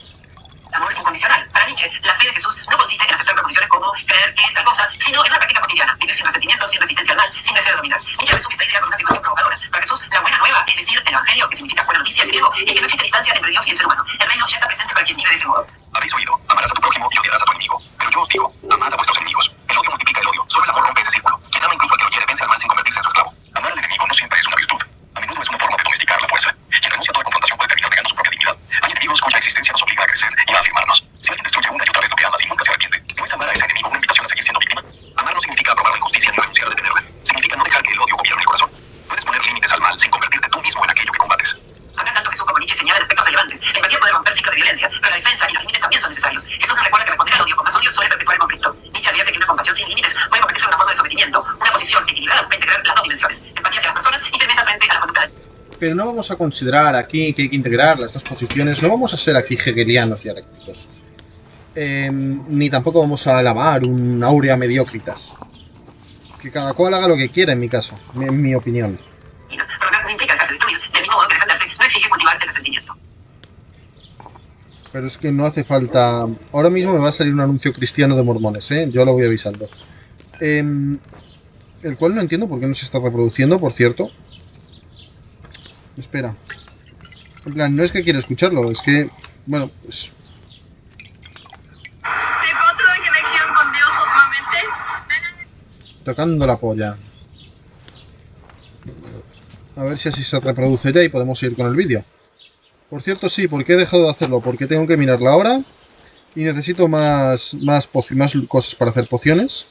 amor incondicional. Para Nietzsche, la fe de Jesús no consiste en aceptar proposiciones como creer que tal cosa, sino en una práctica cotidiana, vivir sin resentimiento, sin resistencia al mal, sin deseo de dominar. Nietzsche resume esta idea con una afirmación provocadora. Para Jesús, la buena nueva, es decir, el evangelio, que significa buena noticia en griego, es que no existe distancia entre Dios y el ser humano. El reino ya está presente para quien vive de ese modo. Habéis oído, amarás a tu prójimo y odiarás a tu enemigo. Pero yo os digo, amad a vuestros enemigos. El odio multiplica el odio, solo el amor rompe ese círculo. Quien ama incluso al que lo quiere vence al mal sin convertirse en su esclavo. Amar al enemigo no siempre es una virtud. A menudo es una forma de domesticar la fuerza. Quien renuncia a toda confrontación puede terminar negando su propia dignidad. Hay enemigos cuya existencia nos obliga a crecer y a afirmarnos. Si alguien destruye una y otra vez lo que amas y nunca se arrepiente, ¿no es amar a ese enemigo una invitación a seguir siendo víctima? Amar no significa aprobar la injusticia ni renunciar a detenerla. Significa no dejar que el odio gobierne el corazón. Puedes poner límites al mal sin convertirte tú mismo en aquello que combates. Acá tanto Jesús como Nietzsche señalan aspectos relevantes. La empatía puede romper ciclos de violencia, pero la defensa y los límites también son necesarios. Jesús nos recuerda que responder al odio con más odio suele perpetuar el conflicto. Nietzsche advierte que una compasión sin límites puede convertirse en una forma de sometimiento. Una posición equilibrada puede integrar las dos dimensiones, empatía hacia las personas y firmeza frente a la conducta de... Pero no vamos a considerar aquí que hay que integrar las dos posiciones. No vamos a ser aquí hegelianos dialécticos. Ni tampoco vamos a alabar un aurea mediocritas. Que cada cual haga lo que quiera en mi caso, en mi opinión. Rogar no implica dejarse destruir, del mismo modo que defenderse no exige cultivar el resentimiento. Pero es que no hace falta... Ahora mismo me va a salir un anuncio cristiano de mormones, ¿eh? Yo lo voy avisando. El cual no entiendo por qué no se está reproduciendo, por cierto. Espera. En plan, no es que quiera escucharlo, es que... Bueno, pues... ¿Tengo otra conexión con Dios últimamente? Tocando la polla. A ver si así se reproduce ya y podemos ir con el vídeo. Por cierto, sí, porque he dejado de hacerlo, porque tengo que mirar la hora y necesito más cosas para hacer pociones.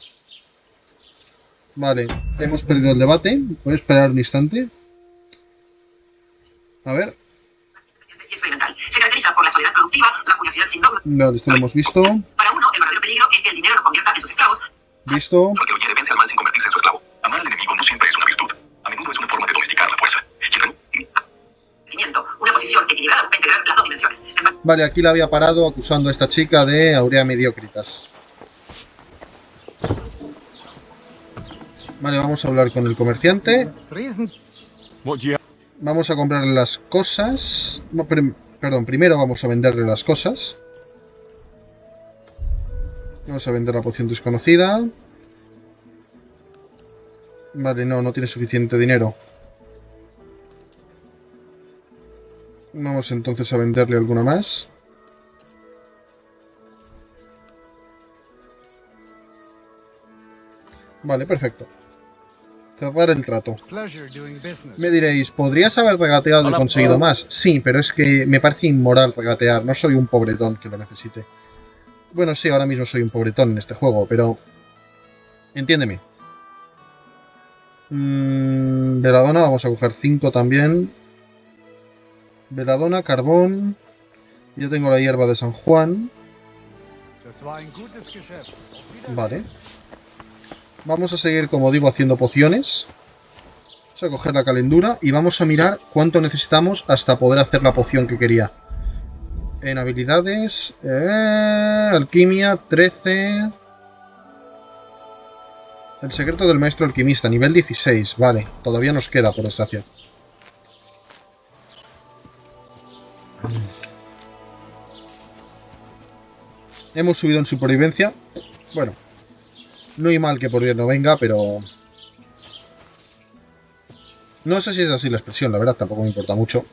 Vale, hemos perdido el debate. Voy a esperar un instante. A ver. Y experimental. Se caracteriza por la soledad productiva, la curiosidad sin dogma. Vale, esto lo hemos visto. Para uno, el verdadero peligro es que el dinero nos convierta en sus esclavos. Visto. Solo que lo quiere vence al mal sin convertirse en su esclavo. Amar al enemigo no siempre es una virtud. A menudo es una forma de domesticar la fuerza. Una posición equilibrada puede integrar las dos dimensiones. Vale, aquí la había parado acusando a esta chica de aurea mediocritas. Vale, vamos a hablar con el comerciante. What do you Vamos a comprarle las cosas. No, perdón, primero vamos a venderle las cosas. Vamos a vender la poción desconocida. Vale, no tiene suficiente dinero. Vamos entonces a venderle alguna más. Vale, perfecto. Cerrar el trato. Me diréis, ¿podrías haber regateado y conseguido más? Sí, pero es que me parece inmoral regatear. No soy un pobretón que lo necesite. Bueno, sí, ahora mismo soy un pobretón en este juego, pero... Entiéndeme. Veladona, vamos a coger 5 también. Veladona, carbón. Yo tengo la hierba de San Juan. Vale. Vamos a seguir, como digo, haciendo pociones. Vamos a coger la calendura y vamos a mirar cuánto necesitamos hasta poder hacer la poción que quería. En habilidades... alquimia, 13... El secreto del maestro alquimista, nivel 16. Vale, todavía nos queda, por desgracia. Hemos subido en supervivencia. Bueno, no hay mal que por bien no venga, pero... No sé si es así la expresión, la verdad, tampoco me importa mucho.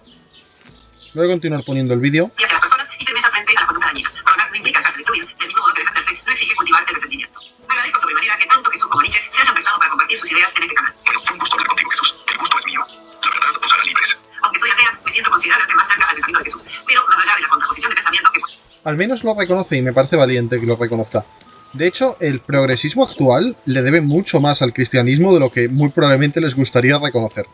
Voy a continuar poniendo el vídeo. Y hacia las personas y firmeza frente a las conductas dañinas. Prolongar no implica dejarse destruir, del mismo modo que defenderse no exige cultivar el resentimiento. Agradezco sobremanera que tanto Jesús como Nietzsche se hayan prestado para compartir sus ideas en este canal. Bueno, fue un gusto hablar contigo, Jesús. El gusto es mío. La verdad os hará libres. Aunque soy atea, me siento considerablemente más cerca al pensamiento de Jesús, pero más allá de la contraposición de pensamiento que... Al menos lo reconoce y me parece valiente que lo reconozca. De hecho, el progresismo actual le debe mucho más al cristianismo de lo que muy probablemente les gustaría reconocer.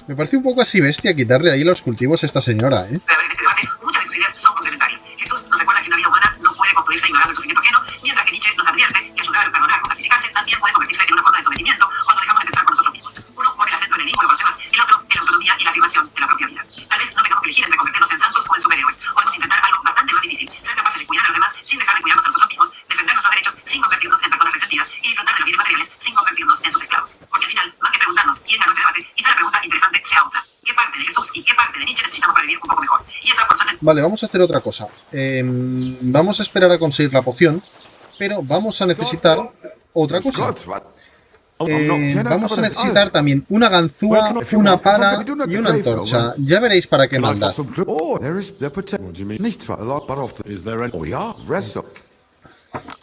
Me parece un poco así bestia quitarle ahí los cultivos a esta señora, ¿eh? En este debate, muchas de sus ideas son complementarias. Jesús nos recuerda que una vida humana no puede construirse ignorando el sufrimiento ajeno, mientras que Nietzsche nos advierte que ayudar, perdonar o sacrificarse también puede convertirse en una forma de sometimiento cuando dejamos de pensar por nosotros mismos. Uno pone el acento en el vínculo con los demás, el otro en la autonomía y la afirmación de la propia vida. Tal vez no tengamos que elegir entre convertirnos en santos o en superhéroes. Podemos intentar algo bastante más difícil, ser capaces de cuidar a los demás sin dejar de cuidarnos a nosotros mismos, defender nuestros derechos sin convertirnos en personas resentidas y disfrutar de los bienes materiales sin convertirnos en sus esclavos. Porque al final, más que preguntarnos quién ganó este debate, quizá la pregunta interesante sea otra. ¿Qué parte de Jesús y qué parte de Nietzsche necesitamos para vivir un poco mejor? Y esa, por suerte... Vale, vamos a hacer otra cosa. Vamos a esperar a conseguir la poción, pero vamos a necesitar otra cosa. Vamos a necesitar también una ganzúa, una pala y una antorcha. Ya veréis para qué maldad. Oh, there is the potential. Nichts a lot, but of the... Is there any... Oh yeah, rest of...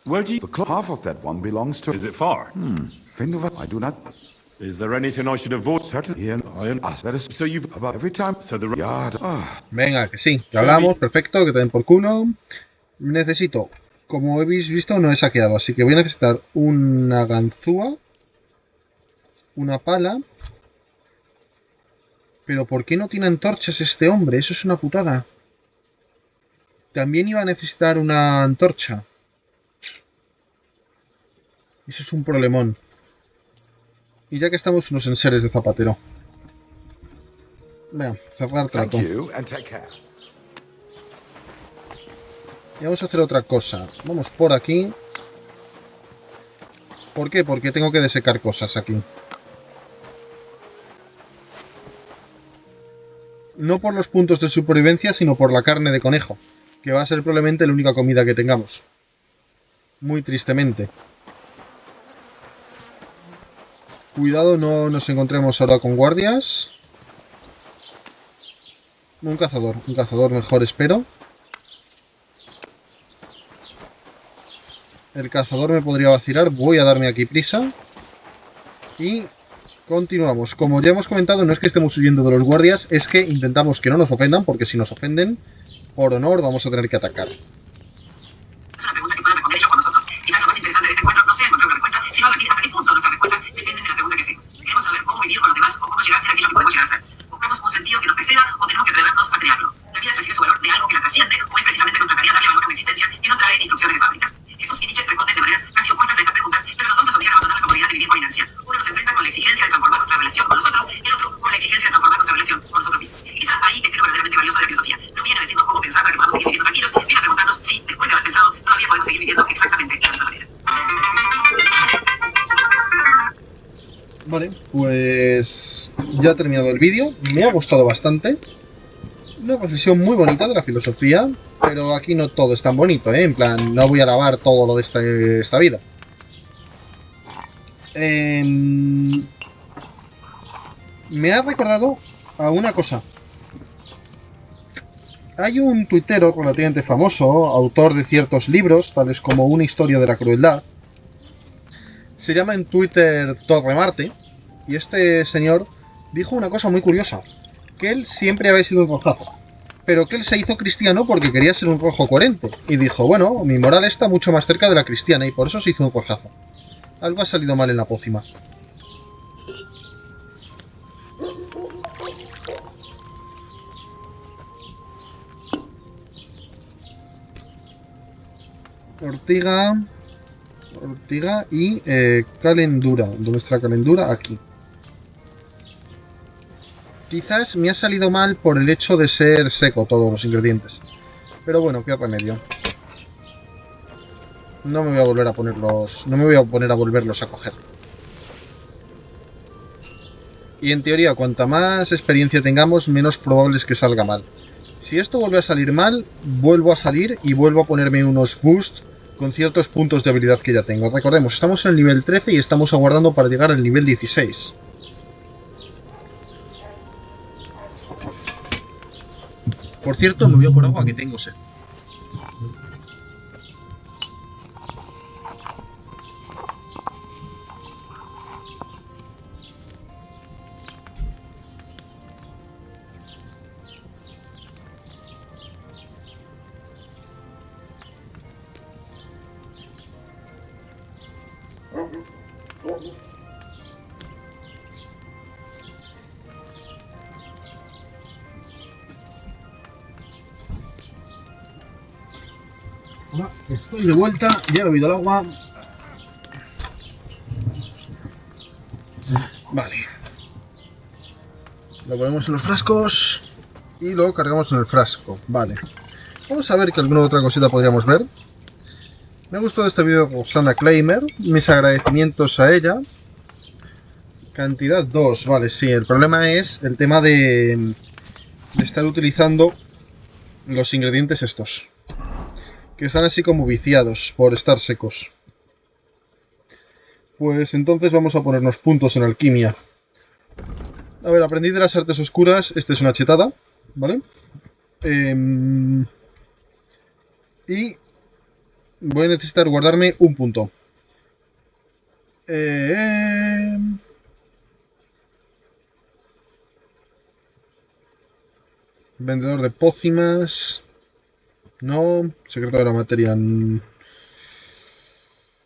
Where do you... Half of that one belongs to... Is it far? Wenn du was... I do not... Is there anything I should avoid? Certain here... that is... So you've... About every time... So the... Yeah, Venga, que sí, que hablamos, perfecto, que te den por culo. Necesito, como habéis visto, no he saqueado, así que voy a necesitar una ganzúa, una pala. Pero ¿por qué no tiene antorchas este hombre? Eso es una putada. También iba a necesitar una antorcha. Eso es un problemón. Y ya que estamos unos enseres de zapatero. Venga, cerrar thank trato. you and take care. Y vamos a hacer otra cosa. Vamos por aquí. ¿Por qué? Porque tengo que desecar cosas aquí. No por los puntos de supervivencia, sino por la carne de conejo, que va a ser probablemente la única comida que tengamos. Muy tristemente. Cuidado, no nos encontremos ahora con guardias. Un cazador mejor espero. El cazador me podría vacilar, voy a darme aquí prisa. Y continuamos. Como ya hemos comentado, no es que estemos huyendo de los guardias, es que intentamos que no nos ofendan, porque si nos ofenden, por honor vamos a tener que atacar. Es una pregunta que puedan responder ellos por nosotros. Quizás lo más interesante de este encuentro no sea encontrar una respuesta, sino advertir hasta qué punto nuestras respuestas dependen de la pregunta que hacemos. Queremos saber cómo vivir con los demás o cómo llegar a ser aquello que podemos llegar a ser. ¿Buscamos un sentido que nos preceda o tenemos que atrevernos a crearlo? La vida recibe su valor de algo que la trasciende o es precisamente nuestra tarea darle valor a una existencia que no trae instrucciones de fábrica. Jesús y Nietzsche responden de maneras casi opuestas a estas preguntas, pero los dos nos obligan a abandonar la comodidad de vivir por inercia. Uno nos enfrenta con la exigencia de transformar nuestra relación con los otros, el otro con la exigencia de transformar nuestra relación con nosotros mismos. Y quizá ahí esté lo verdaderamente valioso de la filosofía. No viene a decirnos cómo pensar para que podamos seguir viviendo tranquilos, viene a preguntarnos si, después de haber pensado, todavía podemos seguir viviendo exactamente de la misma manera. Vale, pues ya he terminado el vídeo. Me ha gustado bastante. Una reflexión muy bonita de la filosofía, pero aquí no todo es tan bonito, ¿eh? En plan, no voy a alabar todo lo de esta vida. Me ha recordado a una cosa. Hay un tuitero relativamente famoso, autor de ciertos libros, tales como Una historia de la crueldad. Se llama en Twitter Torre Marte, y este señor dijo una cosa muy curiosa. Que él siempre había sido un rojazo, pero que él se hizo cristiano porque quería ser un rojo coherente. Y dijo, bueno, mi moral está mucho más cerca de la cristiana y por eso se hizo un rojazo. Algo ha salido mal en la pócima. Ortiga. Ortiga y calendura. ¿Dónde está la calendura? Aquí. Quizás me ha salido mal por el hecho de ser seco todos los ingredientes. Pero bueno, qué remedio. No me voy a volver a ponerlos. No me voy a poner a volverlos a coger. Y en teoría, cuanta más experiencia tengamos, menos probable es que salga mal. Si esto vuelve a salir mal, vuelvo a salir y vuelvo a ponerme unos boosts con ciertos puntos de habilidad que ya tengo. Recordemos, estamos en el nivel 13 y estamos aguardando para llegar al nivel 16. Por cierto, me voy a por agua que tengo sed. Estoy de vuelta, ya he bebido el agua. Vale. Lo ponemos en los frascos y lo cargamos en el frasco. Vale. Vamos a ver qué alguna otra cosita podríamos ver. Me ha gustado este vídeo de Rosanna Claymer. Mis agradecimientos a ella. Cantidad 2. Vale, sí. El problema es el tema de estar utilizando los ingredientes estos. Que están así como viciados por estar secos. Pues entonces vamos a ponernos puntos en alquimia. A ver, aprendí de las artes oscuras. Esta es una chetada, ¿vale? Y voy a necesitar guardarme un punto. Vendedor de pócimas. No, secreto de la materia.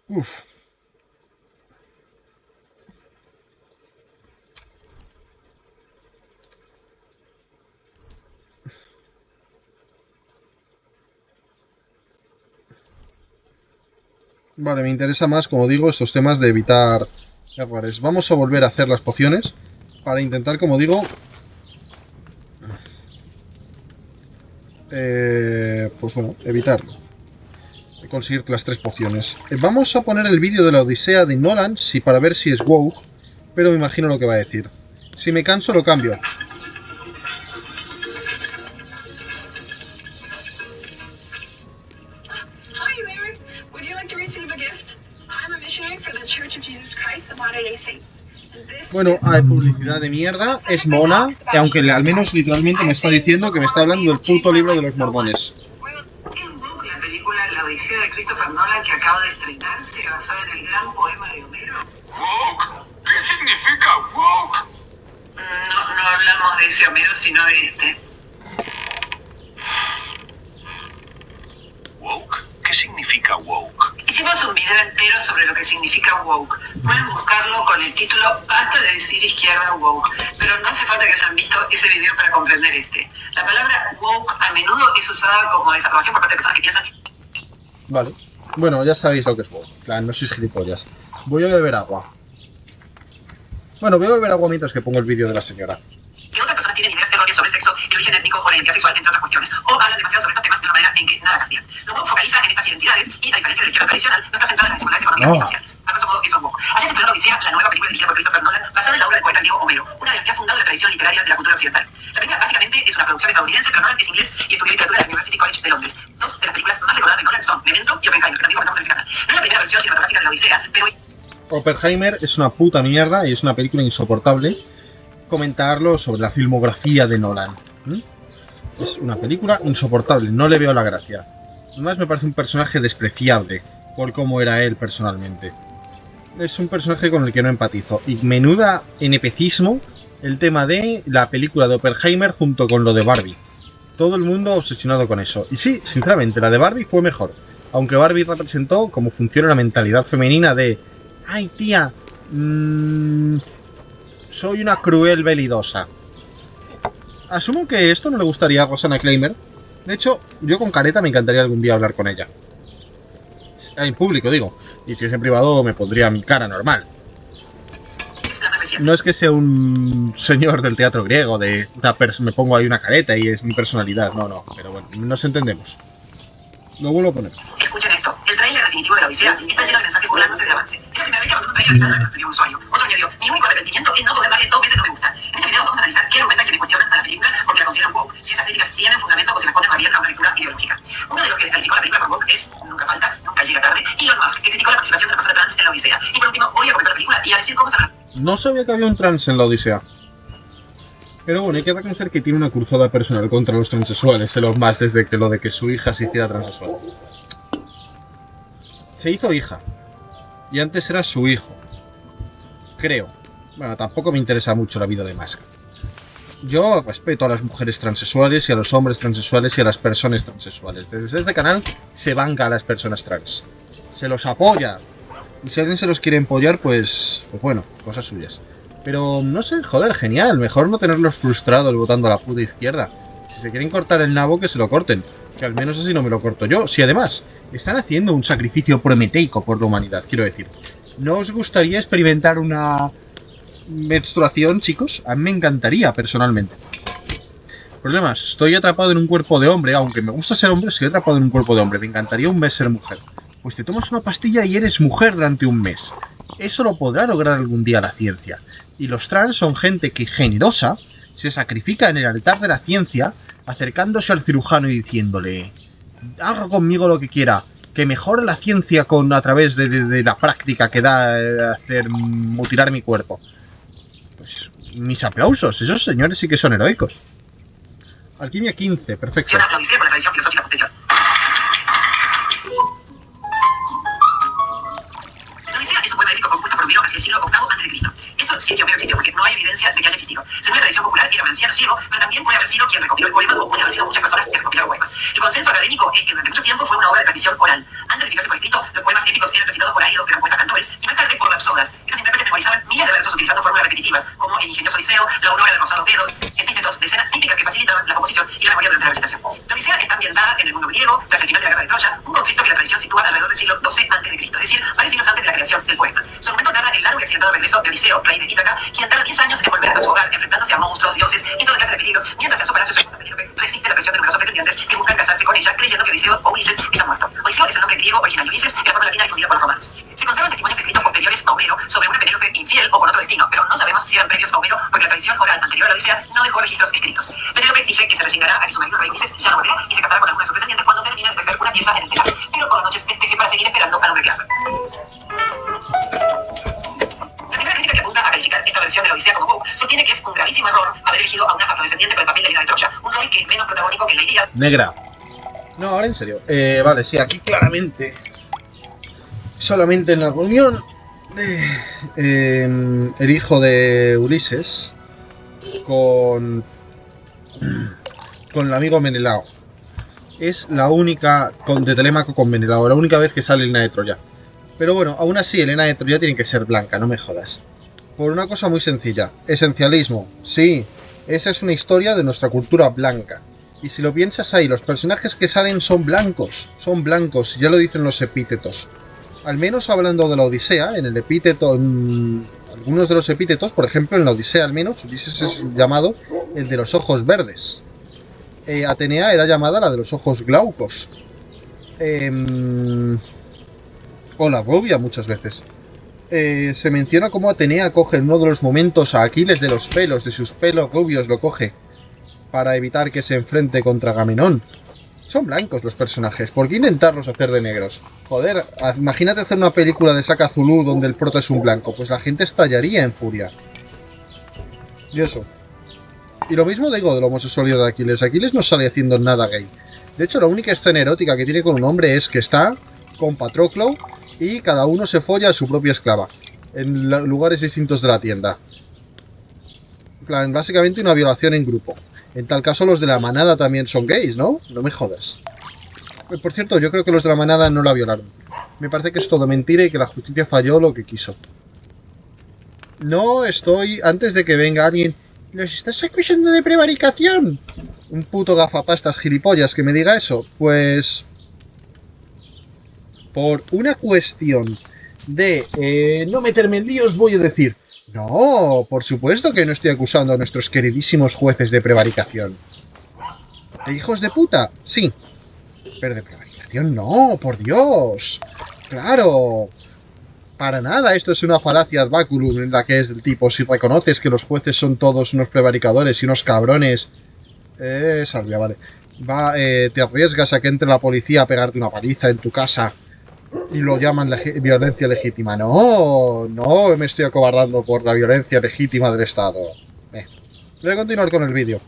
Uf. Vale, me interesa más, como digo, estos temas de evitar errores. Vamos a volver a hacer las pociones para intentar, como digo, pues bueno, evitarlo. Conseguir las 3 pociones. Vamos a poner el vídeo de la Odisea de Nolan para ver si es woke, pero me imagino lo que va a decir. Si me canso lo cambio. Hi, Mary. Would you like to receive a gift? I'm a missionary for the Church of Jesus Christ of Latter-day Saints. Bueno, hay publicidad de mierda, es mona, aunque al menos literalmente me está diciendo que me está hablando del puto libro de los mormones. La película La Odisea de Christopher Nolan que acaba de estrenarse basada en el gran poema de Homero. ¿Woke? ¿Qué significa woke? No hablamos de ese Homero, sino de este. ¿Woke? ¿Qué significa woke? Hicimos un video entero sobre lo que significa woke. Pueden buscarlo con el título Basta de decir izquierda woke. Pero no hace falta que hayan visto ese video para comprender este. La palabra woke a menudo es usada como desaprobación por parte de personas que piensan. Vale. Bueno, ya sabéis lo que es woke. Claro, no sois gilipollas. Voy a beber agua. Bueno, voy a beber agua mientras que pongo el vídeo de la señora. Que otras personas tienen ideas erróneas sobre el sexo, el origen étnico o la identidad sexual, entre otras cuestiones, o hablan demasiado sobre estos temas de una manera en que nada cambia. Lo woke focaliza en estas identidades y, a diferencia de la izquierda tradicional, no está centrada en las desigualdades económicas y sociales. A grosso modo, eso es woke. Ayer se estrenó Odisea, la nueva película dirigida por Christopher Nolan, basada en la obra del poeta griego Homero, una de las que ha fundado la tradición literaria de la cultura occidental. La película básicamente es una producción estadounidense, pero Nolan es inglés y estudió literatura en la University College de Londres. Dos de las películas más recordadas de Nolan son Memento y Oppenheimer, que también comentamos en este canal. No es la primera versión cinematográfica de la Odisea, pero... Oppenheimer es una puta mierda y es una película insoportable. Comentarlo sobre la filmografía de Nolan. Es una película insoportable, no le veo la gracia. Además me parece un personaje despreciable por cómo era él personalmente. Es un personaje con el que no empatizo. Y menuda NPCismo el tema de la película de Oppenheimer junto con lo de Barbie. Todo el mundo obsesionado con eso. Y sí, sinceramente, la de Barbie fue mejor. Aunque Barbie representó cómo funciona la mentalidad femenina de... ¡Ay, tía! Soy una cruel velidosa. Asumo que esto no le gustaría a Rosanna Claymer. De hecho, yo con careta me encantaría algún día hablar con ella. En público, digo. Y si es en privado, me pondría mi cara normal. No es que sea un señor del teatro griego, de una me pongo ahí una careta y es mi personalidad. No, no. Pero bueno, nos entendemos. Lo vuelvo a poner. Escuchen esto. El tráiler definitivo de la Odisea está lleno de mensajes burlándose del avance. Es la primera vez que abandona un tráiler de nada escribió un usuario. Otro añadió, mi único arrepentimiento es no poder darle 2 veces no me gusta. En este video vamos a analizar qué argumentan quienes cuestionan a la película porque la consideran woke, si esas críticas tienen fundamento o si responden más bien a una lectura ideológica. Uno de los que descalificó la película por woke es, nunca falta, nunca llega tarde, Elon Musk, que criticó la participación de la persona trans en la Odisea. Y por último, voy a comentar la película y a decir cómo se No sabía que había un trans en la Odisea. Pero bueno, hay que reconocer que tiene una cruzada personal contra los transexuales, Elon Musk, desde que lo de que su hija se hiciera transexual. Se hizo hija. Y antes era su hijo. Creo. Bueno, tampoco me interesa mucho la vida de Musk. Yo respeto a las mujeres transexuales y a los hombres transexuales y a las personas transexuales. Desde este canal se banca a las personas trans. Se los apoya. Y si alguien se los quiere empollar, pues bueno, cosas suyas. Pero no sé, joder, genial. Mejor no tenerlos frustrados votando a la puta izquierda. Si se quieren cortar el nabo, que se lo corten. Que al menos así no me lo corto yo. Si además están haciendo un sacrificio prometeico por la humanidad, quiero decir. ¿No os gustaría experimentar una menstruación, chicos? A mí me encantaría, personalmente. Problemas, estoy atrapado en un cuerpo de hombre. Aunque me gusta ser hombre, estoy atrapado en un cuerpo de hombre. Me encantaría un mes ser mujer. Pues te tomas una pastilla y eres mujer durante un mes. Eso lo podrá lograr algún día la ciencia. Y los trans son gente que, generosa, se sacrifica en el altar de la ciencia, acercándose al cirujano y diciéndole: haga conmigo lo que quiera, que mejore la ciencia a través de la práctica que da hacer mutilar mi cuerpo. Pues mis aplausos, esos señores sí que son heroicos. Alquimia 15, perfecto. la Odisea con la tradición filosófica posterior. La Odisea es un poema épico compuesto por Homero hacia el siglo VIII a.C. Eso sí que Homero existió porque no hay evidencia de que haya existido. Según la tradición popular, era un anciano ciego, pero también puede haber sido quien recopiló el poema o puede haber sido muchas personas que recopilaron poemas. El consenso académico es que durante mucho tiempo fue una obra de transmisión oral. Antes de fijarse por escrito, los poemas épicos eran recitados por áidos, que eran poetas cantores, y más tarde por rapsodas. Estos intérpretes memorizaban miles de versos utilizando fórmulas repetitivas, como el ingenioso Odiseo, la aurora de rosados dedos, epítetos, decenas típicas que facilitaban la composición y la memoria durante la recitación. La Odisea está ambientada en el mundo griego, tras el final de la guerra de Troya, un conflicto que la tradición sitúa alrededor del siglo XII a.C., es decir, varios siglos antes de la creación del poema. Su argumento narra el largo y accidentado regreso de Odiseo, rey de Ítaca, quien tarda 10 años en volver a su hogar, enfrentándose a monstruos, dioses y toda clase de peligros, mientras en su palacio su esposa Penélope resiste la presión de numerosos pretendientes que buscan casarse con ella, creyendo que Odiseo o Ulises está muerto. Odiseo es el nombre griego original y Ulises es la forma latina difundida por los romanos. Se conservan testimonios escritos posteriores a Homero sobre una Penélope infiel o con otro destino, pero no sabemos si eran previos a Homero porque la tradición oral anterior a la Odisea no dejó registros escritos. Penélope dice que se resignará a que su marido rey Ulises ya no volverá y se casará con alguna de sus pretendientes cuando termine de tejer una pieza en el telar, pero por las noches teje para seguir esperando al hombre que ama. La primera crítica que apunta a calificar esta versión de la Odisea como woke sostiene que es un gravísimo error haber elegido a una afrodescendiente para el papel de Helena de Troya, un rol que es menos protagónico que la Ilíada. Negra. No, ahora en serio. Vale, sí, aquí claramente. Solamente en la reunión de el hijo de Ulises con el amigo Menelao. Es la única de Telémaco con Menelao, la única vez que sale Helena de Troya. Pero bueno, aún así Helena de Troya tiene que ser blanca, no me jodas. Por una cosa muy sencilla. Esencialismo. Sí, esa es una historia de nuestra cultura blanca. Y si lo piensas ahí, los personajes que salen son blancos. Son blancos, ya lo dicen los epítetos. Al menos hablando de la Odisea, en el epíteto, en algunos de los epítetos, por ejemplo, en la Odisea al menos, Ulises es llamado el de los ojos verdes. Atenea era llamada la de los ojos glaucos. O la rubia muchas veces. Se menciona cómo Atenea coge en uno de los momentos a Aquiles de los pelos, de sus pelos rubios lo coge, para evitar que se enfrente contra Agamenón. Son blancos los personajes, ¿por qué intentarlos hacer de negros? Joder, imagínate hacer una película de Shaka Zulu donde el prota es un blanco, pues la gente estallaría en furia. Y eso. Y lo mismo digo de la homosexualidad de Aquiles. Aquiles no sale haciendo nada gay. De hecho, la única escena erótica que tiene con un hombre es que está con Patroclo y cada uno se folla a su propia esclava en lugares distintos de la tienda. En plan, básicamente una violación en grupo. En tal caso los de la manada también son gays, ¿no? No me jodas. Por cierto, yo creo que los de la manada no la violaron. Me parece que es todo mentira y que la justicia falló lo que quiso. No estoy... Antes de que venga alguien... ¿Los estás acusando de prevaricación? Un puto gafapastas gilipollas que me diga eso. Pues por una cuestión de no meterme en líos, voy a decir, no, por supuesto que no estoy acusando a nuestros queridísimos jueces de prevaricación. ¿De hijos de puta? Sí. Pero de prevaricación no, por Dios. Claro. Para nada, esto es una falacia ad baculum en la que es del tipo, si reconoces que los jueces son todos unos prevaricadores y unos cabrones... Salvia, vale. Te arriesgas a que entre la policía a pegarte una paliza en tu casa y lo llaman violencia legítima. No, no me estoy acobardando por la violencia legítima del Estado. Voy a continuar con el vídeo.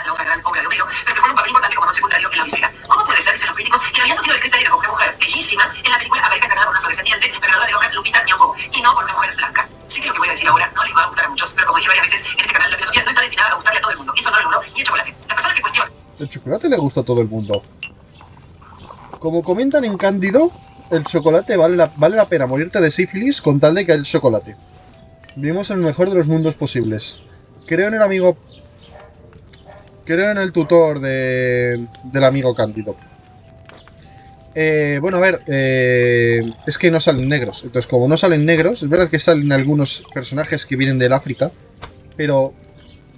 No, gran obra de Homero, pero que juega un papel importante como don secundario en la Odisea. ¿Cómo puede ser, dicen los críticos, que habiendo sido descrita como una mujer bellísima, en la película aparezca encarnada por una afrodescendiente, la ganadora del Oscar Lupita Nyong'o, y no por una mujer blanca? Sé que lo que voy a decir ahora no les va a gustar a muchos, pero como dije varias veces, en este canal la filosofía no está destinada a gustarle a todo el mundo, y eso no lo logró ni el chocolate. La persona que cuestiona... El chocolate le gusta a todo el mundo. Como comentan en Cándido, el chocolate vale la pena morirte de sífilis con tal de que haya chocolate. Vivimos en el mejor de los mundos posibles. Creo en el amigo... Creo en el tutor del amigo Cándido. Bueno, a ver, es que no salen negros. Entonces, como no salen negros, es verdad que salen algunos personajes que vienen del África, pero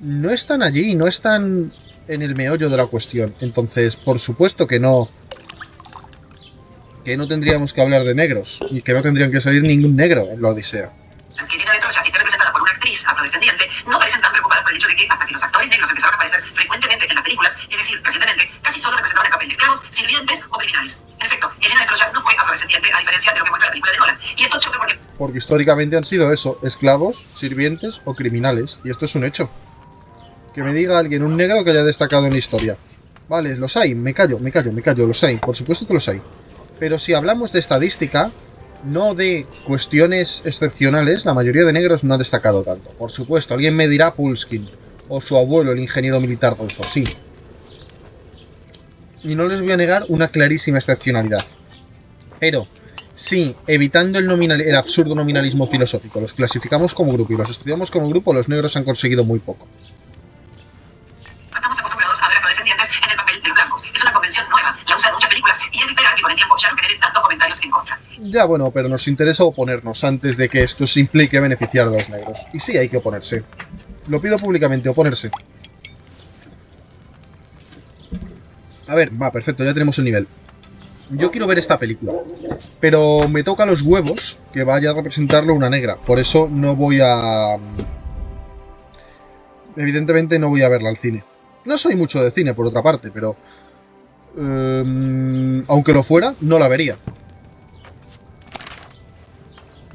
no están allí, no están en el meollo de la cuestión. Entonces, por supuesto que no tendríamos que hablar de negros, y que no tendrían que salir ningún negro en la Odisea. Aunque Helena de Troya esté representada por una actriz afrodescendiente, no parecen tan preocupadas por el hecho de que, hasta que los actores negros empezaron a aparecer frecuentemente en las películas, es decir, recientemente, casi solo representaban el papel de esclavos, sirvientes o criminales. En efecto, Helena de Troya no fue afrodescendiente, a diferencia de lo que muestra la película de Nolan. Y esto choca porque históricamente han sido eso, esclavos, sirvientes o criminales. Y esto es un hecho. Que me diga alguien, un negro que haya destacado en la historia. Vale, los hay, me callo, los hay, por supuesto que los hay. Pero si hablamos de estadística, no de cuestiones excepcionales, la mayoría de negros no ha destacado tanto. Por supuesto, alguien me dirá Pulskin, o su abuelo, el ingeniero militar ruso, sí. Y no les voy a negar una clarísima excepcionalidad. Pero, sí, evitando el absurdo nominalismo filosófico, los clasificamos como grupo y los estudiamos como grupo, los negros han conseguido muy poco. Estamos acostumbrados a ver afrodescendientes en el papel de los blancos. Es una convención nueva, la usan muchas películas y es de esperar que con el tiempo ya no genere tantos comentarios en contra. Ya bueno, pero nos interesa oponernos antes de que esto se implique beneficiar a los negros. Y sí, hay que oponerse. Lo pido públicamente, oponerse. A ver, va, perfecto, ya tenemos el nivel. Yo quiero ver esta película, pero me toca los huevos que vaya a representarlo una negra. Por eso no voy a... Evidentemente no voy a verla al cine. No soy mucho de cine, por otra parte, pero... aunque lo fuera, no la vería.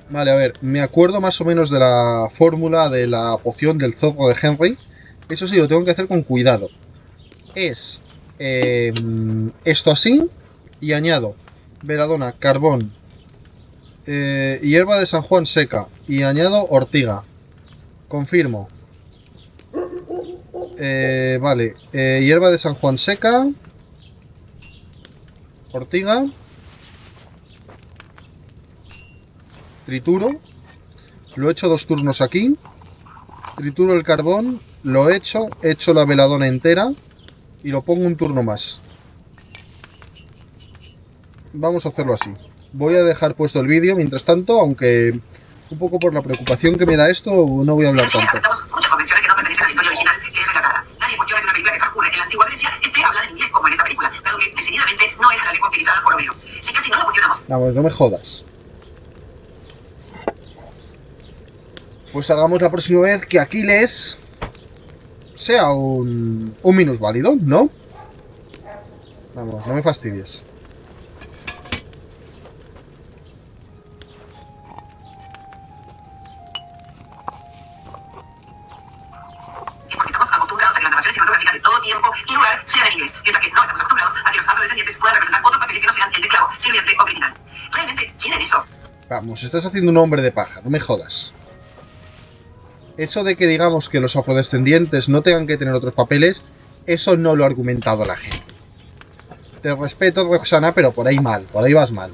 Vale, a ver, me acuerdo más o menos de la fórmula de la poción del zorro de Henry. Eso sí, lo tengo que hacer con cuidado. Es esto así, y añado veladona, carbón, hierba de San Juan seca, y añado ortiga. Confirmo. Vale, hierba de San Juan seca, ortiga, trituro, lo echo 2 turnos aquí, trituro el carbón, lo echo la veladona entera y lo pongo un turno más. Vamos a hacerlo así. Voy a dejar puesto el vídeo mientras tanto, aunque un poco por la preocupación que me da esto, no voy a hablar tanto. Aceptamos muchas convenciones que no pertenecen a la historia original, que es relatada. Nadie cuestiona que una película que transcurre en la antigua Grecia esté hablada en inglés como en esta película, dado que decididamente no es la lengua utilizada por Homero. Si casi no lo cuestionamos. Vamos, no me jodas. Pues hagamos la próxima vez que Aquiles sea un minusválido, ¿no? Vamos, no me fastidies. Porque estamos acostumbrados a que las narraciones cinematográficas de todo tiempo y lugar sean en inglés, mientras que no estamos acostumbrados a que los afrodescendientes puedan representar otros papeles que no sean el de esclavo, sirviente o criminal. ¿Realmente quieren eso? Vamos, estás haciendo un hombre de paja, no me jodas. Eso de que digamos que los afrodescendientes no tengan que tener otros papeles, eso no lo ha argumentado la gente. Te respeto, Roxana, pero por ahí mal, por ahí vas mal.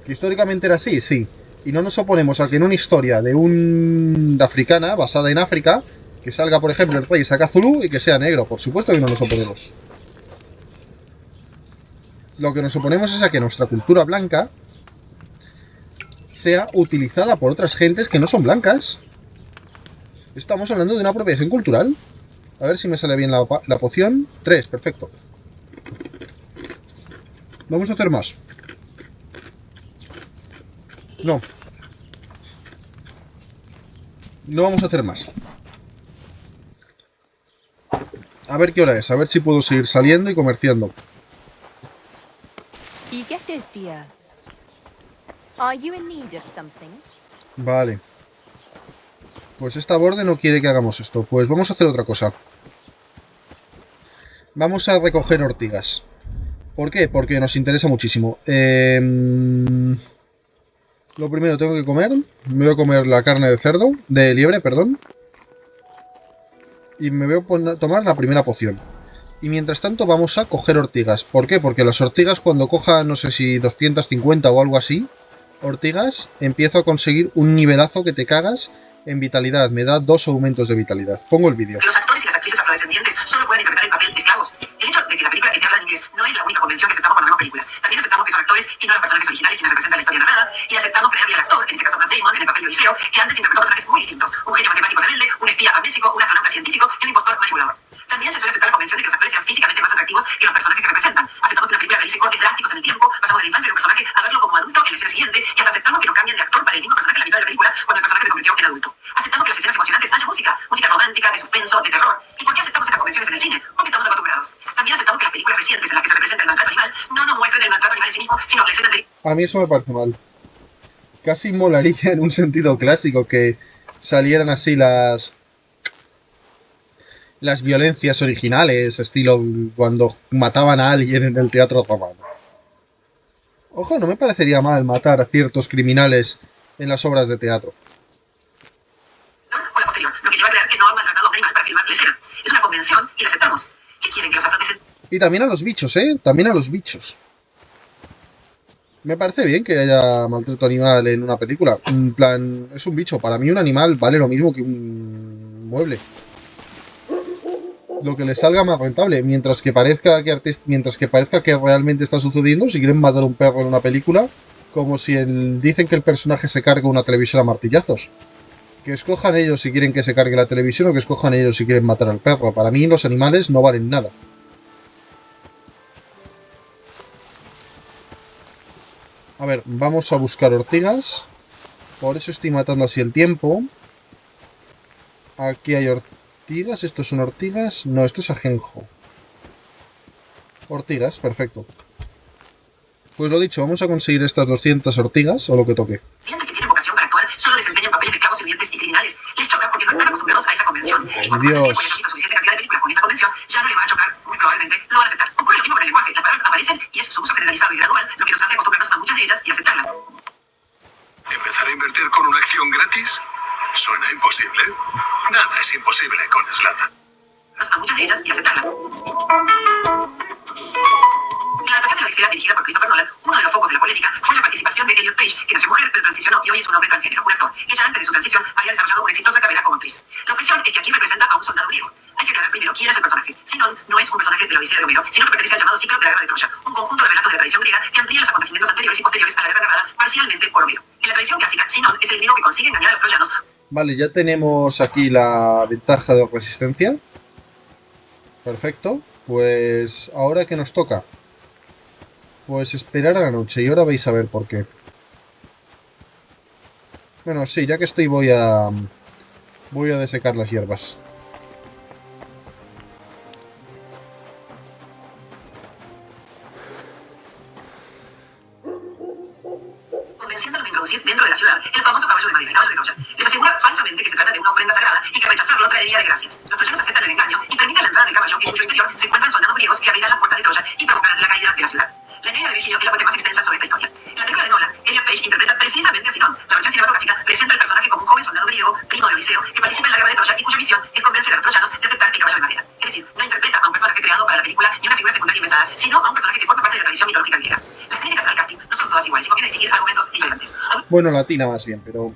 ¿Que históricamente era así? Sí. Y no nos oponemos a que en una historia de africana, basada en África, que salga, por ejemplo, el rey Shaka Zulu y que sea negro. Por supuesto que no nos oponemos. Lo que nos oponemos es a que nuestra cultura blanca sea utilizada por otras gentes que no son blancas. Estamos hablando de una apropiación cultural. A ver si me sale bien la poción. 3, perfecto. Vamos a hacer más. No. No vamos a hacer más. A ver qué hora es. A ver si puedo seguir saliendo y comerciando. You get this, dear. Are you in need of something? Vale. Pues esta borde no quiere que hagamos esto. Pues vamos a hacer otra cosa. Vamos a recoger ortigas. ¿Por qué? Porque nos interesa muchísimo. Lo primero tengo que comer. Me voy a comer la carne de cerdo. De liebre, perdón. Y me voy a tomar la primera poción. Y mientras tanto vamos a coger ortigas. ¿Por qué? Porque las ortigas cuando coja, no sé si 250 o algo así, ortigas, empiezo a conseguir un nivelazo que te cagas en vitalidad. Me da 2 aumentos de vitalidad. Pongo el vídeo. Los actores y las actrices afrodescendientes solo pueden interpretar el papel de esclavos. El hecho de que la película esté hablada en inglés no es la única convención que aceptamos cuando vemos películas. También aceptamos que son actores y no los personajes originales quienes representan la historia narrada. Y aceptamos creer al actor, en este caso Matt Damon, en el papel de Odiseo, que antes interpretó personajes muy distintos. Un genio matemático rebelde, un espía amnésico, un astronauta científico y un impostor manipulador. También se suele aceptar la convención de que los actores sean físicamente más atractivos que los personajes que representan. Aceptamos que una película realice cortes drásticos en el tiempo, pasamos de la infancia de un personaje a verlo como adulto en la escena siguiente, y hasta aceptamos que no cambien de actor para el mismo personaje en la mitad de la película cuando el personaje se convirtió en adulto. Aceptamos que las escenas emocionantes haya música, música romántica, de suspenso, de terror. ¿Y por qué aceptamos estas convenciones en el cine? Porque estamos acostumbrados. También aceptamos que las películas recientes en las que se representa el maltrato animal no nos muestren el maltrato animal en sí mismo, sino la escena de... A mí eso me parece mal. Casi molaría en un sentido clásico que salieran así las violencias originales, estilo cuando mataban a alguien en el teatro romano. Ojo, no me parecería mal matar a ciertos criminales en las obras de teatro. o la posterior, lo que lleva a creer que no han maltratado a un animal para filmar la escena. Es una convención y la aceptamos. ¿Qué quieren que los afrodescendientes? Y también a los bichos, ¿eh? También a los bichos. Me parece bien que haya maltrato animal en una película. En plan, es un bicho. Para mí un animal vale lo mismo que un mueble. Lo que les salga más rentable. Mientras que parezca que realmente está sucediendo, si quieren matar a un perro en una película, como si dicen que el personaje se carga una televisión a martillazos. Que escojan ellos si quieren que se cargue la televisión o que escojan ellos si quieren matar al perro. Para mí los animales no valen nada. A ver, vamos a buscar ortigas. Por eso estoy matando así el tiempo. Aquí hay ortigas. ¿Estos son ortigas? No, esto es ajenjo. Ortigas, perfecto. Pues lo dicho, vamos a conseguir estas 200 ortigas o lo que toque. Que tienen vocación para actuar solo desempeñan papeles de esclavos sirvientes y criminales. Les choca porque no están acostumbrados a esa convención. Y cuando pase el tiempo y hayan visto suficiente cantidad de películas con esta convención, ya no les va a chocar. Muy probablemente lo van a aceptar. Ocurre lo mismo con el lenguaje. Las palabras aparecen y es su uso generalizado y gradual lo que nos hace acostumbrarnos a muchas de ellas y aceptarlas. ¿Empezar a invertir con una acción gratis? ¿Suena imposible? Nada es imposible con Zlatan. A muchas de ellas y aceptarlas. La adaptación de la Odisea dirigida por Christopher Nolan, uno de los focos de la polémica fue la participación de Elliot Page, que nació mujer, pero transicionó y hoy es un hombre transgénero, un actor. Ella antes de su transición había desarrollado una exitosa carrera como actriz. La objeción es que aquí representa a un soldado griego. Hay que aclarar primero quién es el personaje. Sinón no es un personaje de la Odisea de Homero, sino que pertenece al llamado ciclo de la guerra de Troya, un conjunto de relatos de la tradición griega que amplía los acontecimientos anteriores y posteriores a la guerra narrada parcialmente por Homero. En la tradición clásica, Sinón es el griego que consigue engañar a los troyanos. Vale, ya tenemos aquí la ventaja de resistencia. Perfecto. Pues ahora que nos toca. Pues esperar a la noche y ahora vais a ver por qué. Bueno, sí, ya que estoy voy a desecar las hierbas. Convenciéndolos de introducir dentro de la ciudad el famoso caballo de madera, el caballo de Troya. Les asegura falsamente que se trata de una ofrenda sagrada y que rechazarlo traería desgracias. Los troyanos aceptan el engaño y permiten la entrada del caballo, en cuyo interior se encuentran soldados griegos que abrirán las puertas de Troya y provocarán la caída de la ciudad. La Eneida de Virgilio es la fuente más extensa sobre esta historia. En la película de Nolan, Elliot Page interpreta precisamente a Sinón. La versión cinematográfica presenta al personaje como un joven soldado griego, primo de Odiseo, que participa en la guerra de Troya y cuya misión es convencer a los troyanos de aceptar el caballo de madera. Es decir, no interpreta a un personaje creado para la película ni una figura secundaria inventada, sino a un personaje que forma parte de la tradición mitológica griega. Las críticas al casting no son todas iguales y conviene distinguir argumentos diferentes. Bueno, latina más bien, pero...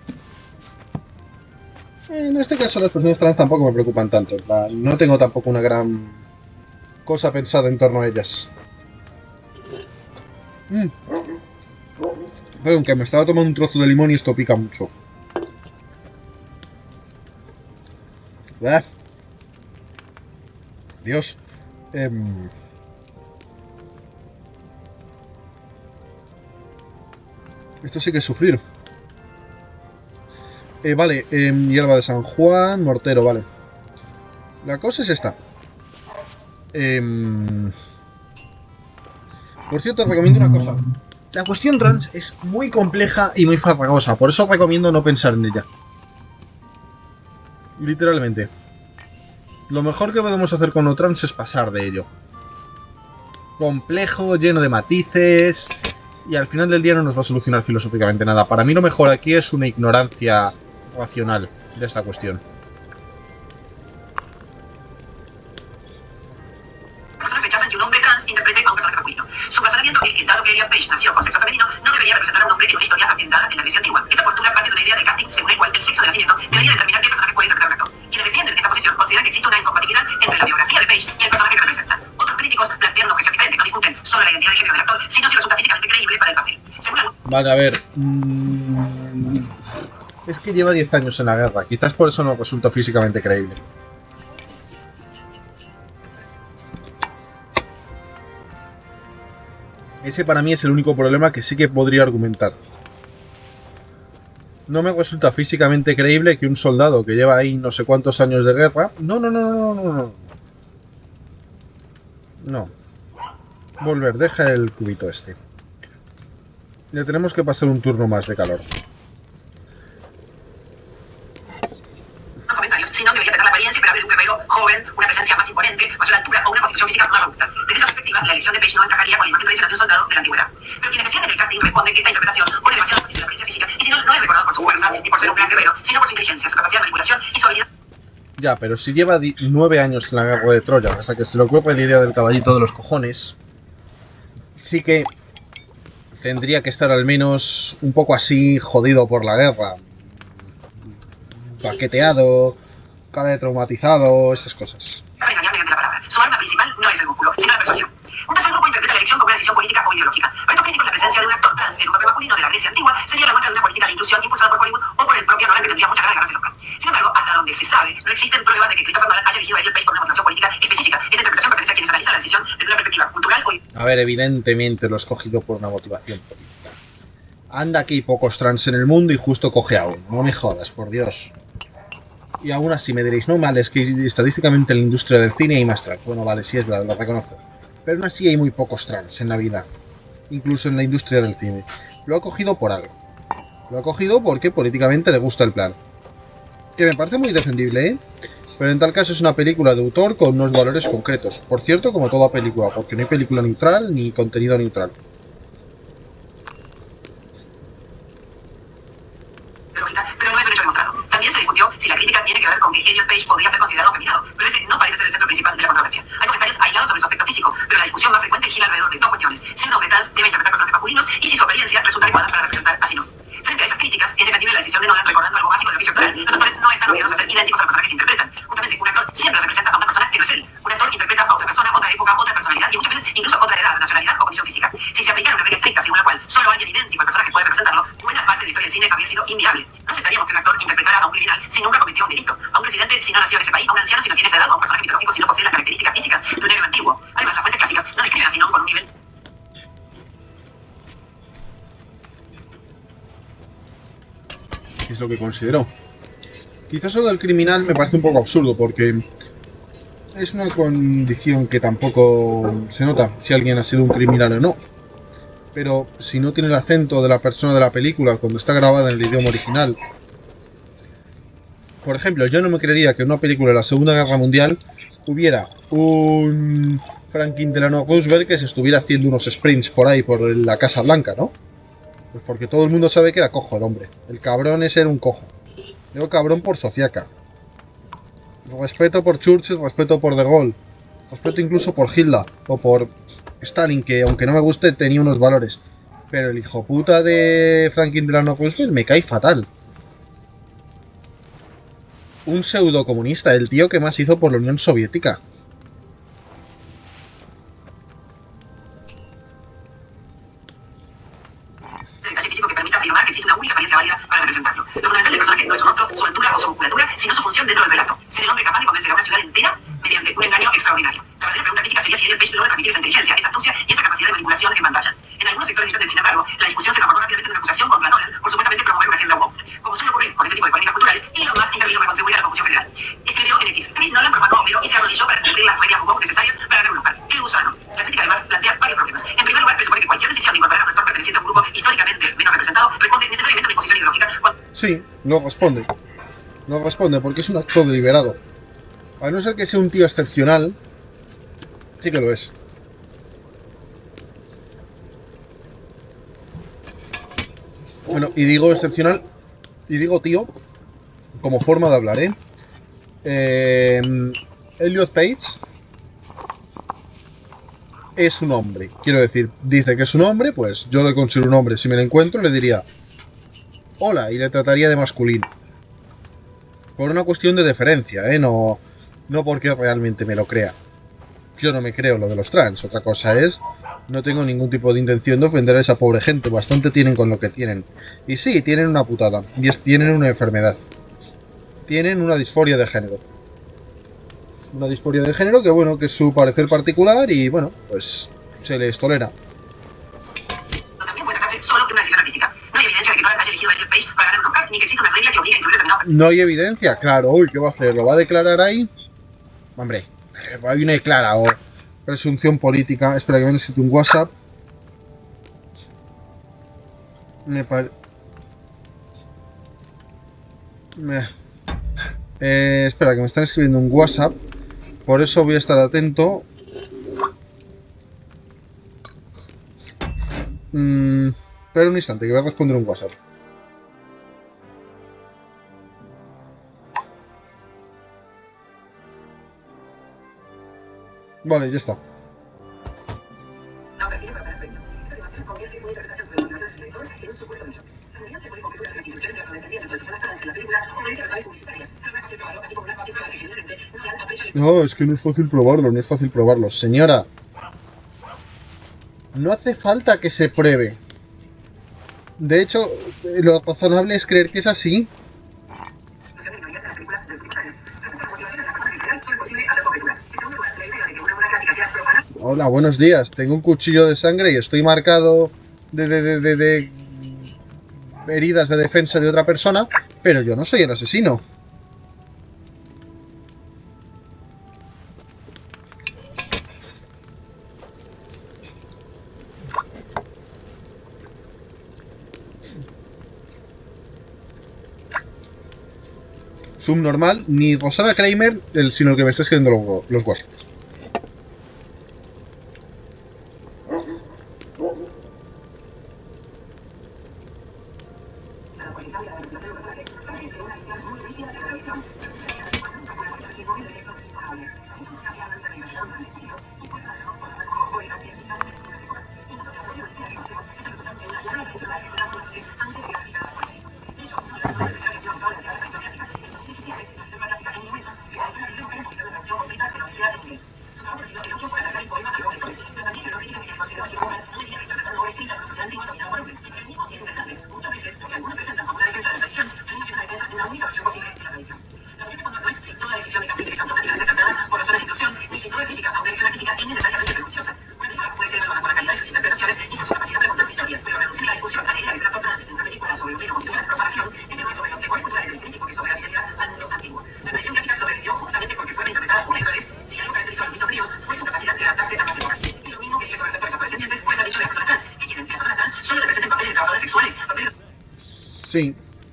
En este caso las personas trans tampoco me preocupan tanto. No tengo tampoco una gran cosa pensada en torno a ellas. Perdón, que me estaba tomando un trozo de limón y esto pica mucho. ¿Verdad? Dios. Esto sí que es sufrir. Vale, hierba de San Juan, mortero, vale. La cosa es esta. Por cierto, os recomiendo una cosa. La cuestión trans es muy compleja y muy farragosa, por eso os recomiendo no pensar en ella. Literalmente. Lo mejor que podemos hacer con lo trans es pasar de ello. Complejo, lleno de matices, y al final del día no nos va a solucionar filosóficamente nada. Para mí lo mejor aquí es una ignorancia racional de esta cuestión. Personas rechazan que un hombre trans interprete a un personaje masculino. Su razonamiento es que, dado que Elliot Page nació con sexo femenino, no debería representar a un hombre en una historia ambientada en la Grecia antigua. Esta postura parte de una idea de casting según el cual el sexo de nacimiento debería determinar qué personaje puede interpretar un actor. Quienes defienden esta posición consideran que existe una incompatibilidad entre la biografía de Page y el personaje que representa. Otros críticos plantean una objeción diferente, no discuten solo la identidad de género del actor, sino si resulta físicamente creíble para el papel. Según Vale, a ver. Es que lleva 10 años en la guerra. Quizás por eso no resulta físicamente creíble. Ese para mí es el único problema que sí que podría argumentar. No me resulta físicamente creíble que un soldado que lleva ahí no sé cuántos años de guerra... No. No. Volver, deja el cubito este. Le tenemos que pasar un turno más de calor. comentarios, si no debería tener la apariencia imperable de un guerrero joven, una presencia más imponente, mayor altura o una constitución física más robusta. Desde esa perspectiva, la elección de Page no encajaría con la imagen tradicional de un soldado de la antigüedad. Pero quienes defienden el casting responden que esta interpretación pone demasiado énfasis en la apariencia física, y si no, no es recordado por su fuerza ni por ser un gran guerrero, sino por su inteligencia, su capacidad de manipulación y su habilidad. Ya, pero si lleva 9 años en la guerra de Troya, o sea que se le ocurre la idea del caballito de los cojones, sí que tendría que estar al menos un poco así jodido por la guerra. Paqueteado, cara de traumatizado, esas cosas. Para engañar mediante la palabra. Su arma principal no es el músculo, sino la persuasión. Un tercer grupo interpreta la elección como una decisión política o ideológica. Para estos críticos, la presencia de un actor trans en un papel masculino de la Grecia antigua sería la muestra de una política de inclusión impulsada por Hollywood o por el propio Nolan, que tendría muchas ganas de ganarse el Oscar. Sin embargo, hasta donde se sabe, no existen pruebas de que Christopher Nolan haya elegido a Elliot Page por una motivación política específica. Esta interpretación pertenece a quienes analizan la decisión desde una perspectiva cultural o... A ver, evidentemente lo he escogido por una motivación política. Anda que hay pocos trans en el mundo y justo coge a uno. No me jodas, por Dios. Y aún así me diréis, no mal, es que estadísticamente en la industria del cine hay más trans. Bueno, vale, sí es verdad, lo reconozco. Pero aún así hay muy pocos trans en la vida. Incluso en la industria del cine. Lo ha cogido por algo. Lo ha cogido porque políticamente le gusta el plan. Que me parece muy defendible, ¿eh? Pero en tal caso es una película de autor con unos valores concretos. Por cierto, como toda película, porque no hay película neutral ni contenido neutral. Pero no es un hecho demostrado. También se discutió si la crítica tiene que ver con que Elliot Page podría ser considerado afeminado, pero ese no parece ser el centro principal de la controversia. Hay comentarios aislados sobre su aspecto físico, pero la discusión más frecuente gira alrededor de dos cuestiones: si un hombre trans debe interpretar personajes masculinos y si su apariencia resulta adecuada para representar a Sino. Frente a esas críticas, es defendible la decisión de Nolan recordando algo básico del oficio actoral. Los actores no están obligados a ser idénticos a los personajes que interpretan. Justamente, un actor siempre representa a una persona que no es él. Un actor interpreta a otra persona, otra época, otra personalidad y muchas veces incluso otra edad, nacionalidad o condición física. Si se aplicara una regla estricta según la cual solo alguien idéntico al personaje puede representarlo, buena parte de la historia del cine habría sido inviable. No aceptaríamos que un actor interpretara a un criminal si nunca cometió un delito, a un presidente si no nació en ese país, a un anciano si no tiene esa edad, o a un personaje mitológico si no posee las características físicas de un héroe antiguo. Además, las fuentes clásicas no describen a Zenón con un nivel... Es lo que considero. Quizás lo del criminal me parece un poco absurdo porque es una condición que tampoco se nota si alguien ha sido un criminal o no. Pero si no tiene el acento de la persona de la película cuando está grabada en el idioma original. Por ejemplo, yo no me creería que en una película de la Segunda Guerra Mundial hubiera un Franklin Delano Roosevelt que se estuviera haciendo unos sprints por ahí por la Casa Blanca, ¿no? Pues porque todo el mundo sabe que era cojo el hombre. El cabrón es ser un cojo. Digo cabrón por sociaca. Respeto por Churchill, respeto por De Gaulle. Respeto incluso por Hitler o por Stalin, que aunque no me guste tenía unos valores. Pero el hijo puta de Franklin Delano Roosevelt me cae fatal. Un pseudo comunista, el tío que más hizo por la Unión Soviética. sino su función dentro del relato. Ser el hombre capaz de convencer a una ciudad entera mediante un engaño extraordinario. La verdadera pregunta crítica sería si Elliot Page logra transmitir esa inteligencia, esa astucia y esa capacidad de manipulación en pantalla. En algunos sectores de internet, sin embargo, la discusión se transformó rápidamente en una acusación contra Nolan por supuestamente promover una agenda woke. Como suele ocurrir con este tipo de polémicas culturales, Elon Musk intervino para contribuir a la confusión general. Escribió en X: Chris Nolan profanó a Homero y se arrodilló para cumplir las reglas woke necesarias para ganar un Oscar. ¡Qué gusano! La crítica además plantea varios problemas. En primer lugar, presupone que cualquier decisión de incorporar a un actor perteneciente a un grupo históricamente menos representado responde necesariamente a una imposición ideológica. Sí, no responde. No responde porque es un acto deliberado. A no ser que sea un tío excepcional, sí que lo es. Bueno, y digo excepcional, y digo tío, como forma de hablar, Elliot Page es un hombre. Quiero decir, dice que es un hombre, pues yo le considero un hombre. Si me lo encuentro, le diría hola y le trataría de masculino. Por una cuestión de deferencia, no porque realmente me lo crea. Yo no me creo lo de los trans. Otra cosa es, no tengo ningún tipo de intención de ofender a esa pobre gente. Bastante tienen con lo que tienen. Y sí, tienen una putada. Y tienen una enfermedad. Tienen una disforia de género. Una disforia de género que, bueno, que es su parecer particular y, bueno, pues se les tolera. También puede tratarse solo de una decisión artística. No hay evidencia de que Nolan haya elegido a Elliot Page para ganar un Oscar, ni que exista una regla que obligue a incluir determinado. No hay evidencia, claro. Uy, ¿qué va a hacer? ¿Lo va a declarar ahí? Hombre, hay una clara o presunción política. Espera que me necesito un WhatsApp. Espera, que me están escribiendo un WhatsApp. Por eso voy a estar atento. Espera un instante, que voy a responder un WhatsApp. Vale, ya está. No, es que no es fácil probarlo, no es fácil probarlo. Señora, no hace falta que se pruebe. De hecho, lo razonable es creer que es así. Hola, buenos días. Tengo un cuchillo de sangre y estoy marcado de heridas de defensa de otra persona, pero yo no soy el asesino. Subnormal, ni Rosana Kramer, sino el que me está escribiendo los WhatsApp.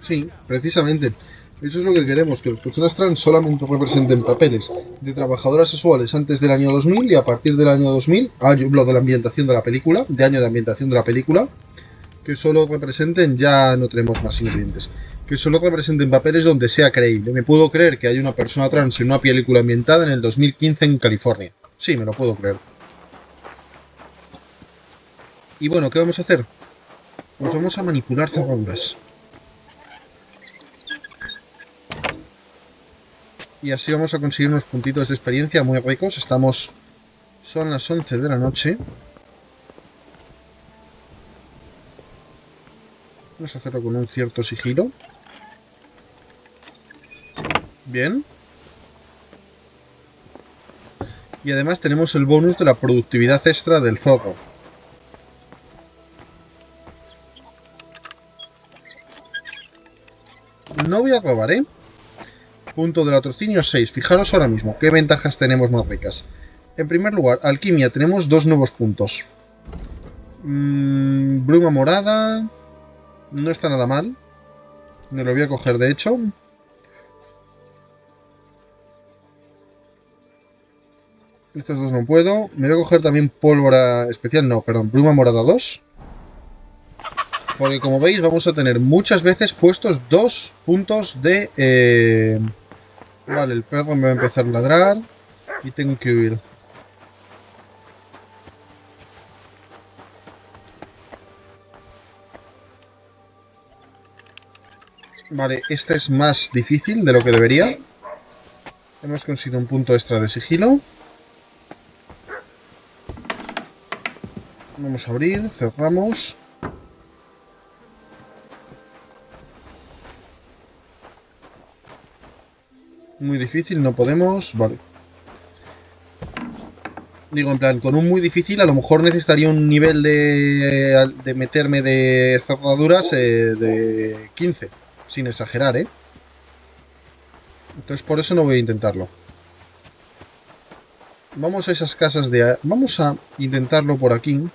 Sí, precisamente. Eso es lo que queremos, que las personas trans solamente representen papeles de trabajadoras sexuales antes del año 2000 y a partir del año 2000, lo de la ambientación de la película, de año de ambientación de la película, que solo representen, ya no tenemos más ingredientes, que solo representen papeles donde sea creíble. Me puedo creer que hay una persona trans en una película ambientada en el 2015 en California. Sí, me lo puedo creer. Y bueno, ¿qué vamos a hacer? Pues vamos a manipular cerraduras. Y así vamos a conseguir unos puntitos de experiencia muy ricos. Son las 11 de la noche. Vamos a hacerlo con un cierto sigilo. Bien. Y además tenemos el bonus de la productividad extra del zorro. No voy a robar, ¿eh? Punto de latrocinio 6. Fijaros ahora mismo qué ventajas tenemos más ricas. En primer lugar, alquimia. Tenemos 2 nuevos puntos. Bruma morada. No está nada mal. Me lo voy a coger, de hecho. Estos dos no puedo. Me voy a coger también pólvora especial. No, perdón. Bruma morada 2. Porque como veis vamos a tener muchas veces puestos 2 puntos de... Vale, el perro me va a empezar a ladrar. Y tengo que huir. Vale, esta es más difícil de lo que debería. Hemos conseguido un punto extra de sigilo. Vamos a abrir, cerramos. Muy difícil, no podemos. Vale. Digo, en plan, con un muy difícil a lo mejor necesitaría un nivel de meterme de cerraduras de 15. Sin exagerar, ¿eh? Entonces por eso no voy a intentarlo. Vamos a esas casas de... Vamos a intentarlo por aquí. Vamos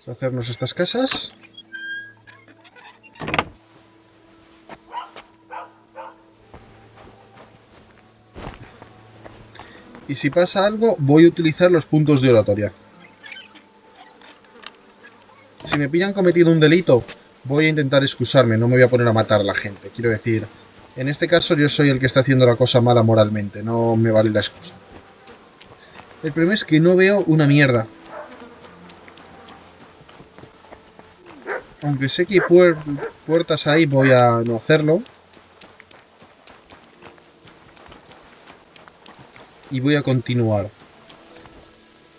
a hacernos estas casas. Y si pasa algo, voy a utilizar los puntos de oratoria. Si me pillan cometido un delito, voy a intentar excusarme, no me voy a poner a matar a la gente. Quiero decir, en este caso yo soy el que está haciendo la cosa mala moralmente, no me vale la excusa. El problema es que no veo una mierda. Aunque sé que hay puertas ahí, voy a no hacerlo. Y voy a continuar.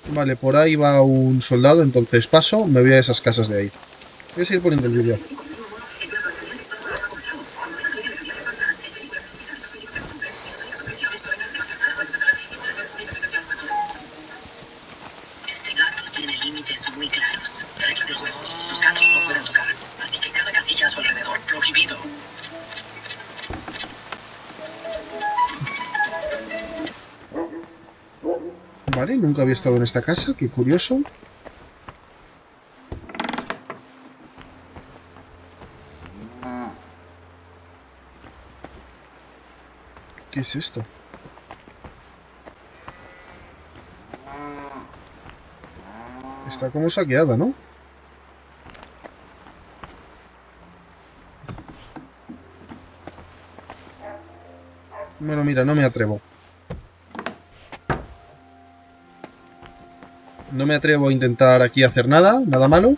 Vale, por ahí va un soldado, entonces paso, me voy a esas casas de ahí. Voy a seguir poniendo el vídeo. Este gato tiene límites muy claros. Reglas del juego. Sus gatos no pueden tocar. Así que cada casilla a su alrededor, prohibido. Vale, nunca había estado en esta casa, qué curioso. ¿Qué es esto? Está como saqueada, ¿no? Bueno, mira, no me atrevo. No me atrevo a intentar aquí hacer nada malo.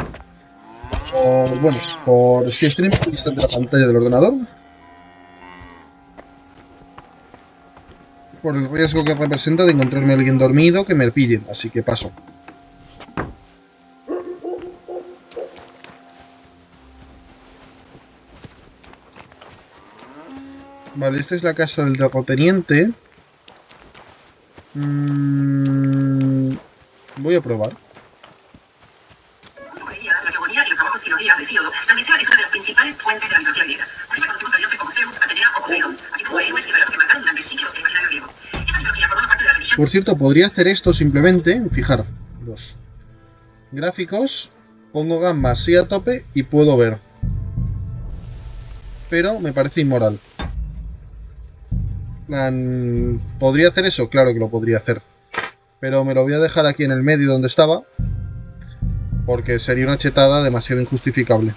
Bueno, por si estoy en el instante de la pantalla del ordenador. Por el riesgo que representa de encontrarme a alguien dormido que me pillen, así que paso. Vale, esta es la casa del terrateniente. Voy a probar. La teoría y el trabajo de filología de Fíodo también es una de las principales fuentes de la mitología griega. Por ejemplo, conocemos a dioses como Zeus, Atenea o Poseidón, así como héroes y guerreros que marcaron durante siglos el imaginario griego. Esta mitología forma parte de la religión. Por cierto, podría hacer esto simplemente, fijar, los gráficos, pongo gamma así a tope y puedo ver. Pero me parece inmoral. ¿Podría hacer eso? Claro que lo podría hacer. Pero me lo voy a dejar aquí en el medio donde estaba. Porque sería una chetada demasiado injustificable.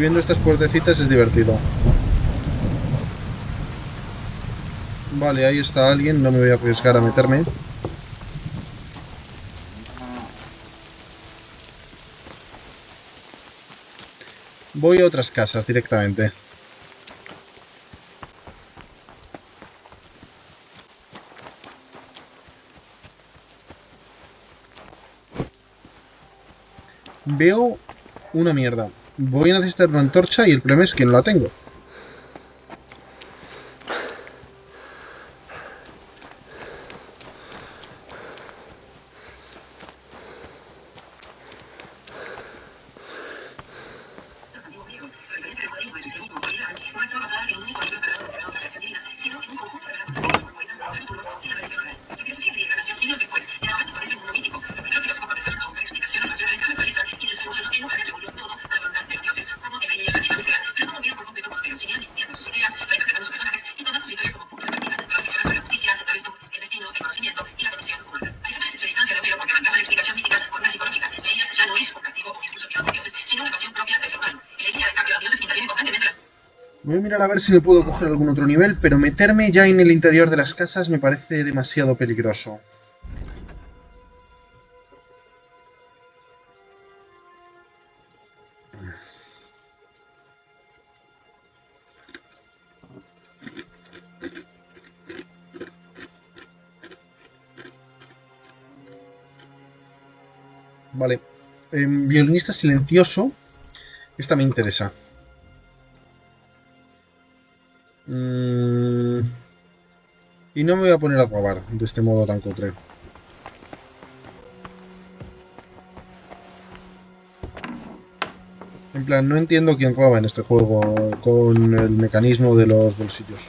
viendo estas puertecitas es divertido. Vale, ahí está alguien, no me voy a arriesgar a meterme. Voy a otras casas directamente. Veo una mierda. Voy a necesitar una antorcha y el problema es que no la tengo. Voy a mirar a ver si me puedo coger algún otro nivel, pero meterme ya en el interior de las casas me parece demasiado peligroso. Vale. Violinista silencioso. Esta me interesa. Y no me voy a poner a robar de este modo tan cutre. En plan, no entiendo quién roba en este juego con el mecanismo de los bolsillos.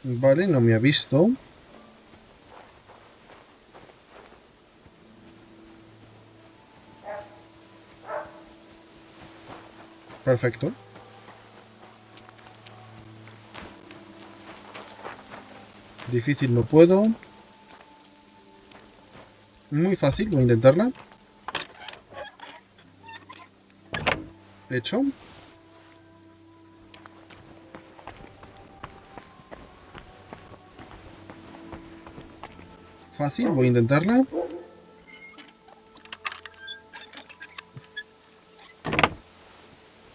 Vale, no me ha visto. Perfecto. Difícil no puedo. Muy fácil, voy a intentarla. Hecho. Fácil, voy a intentarla.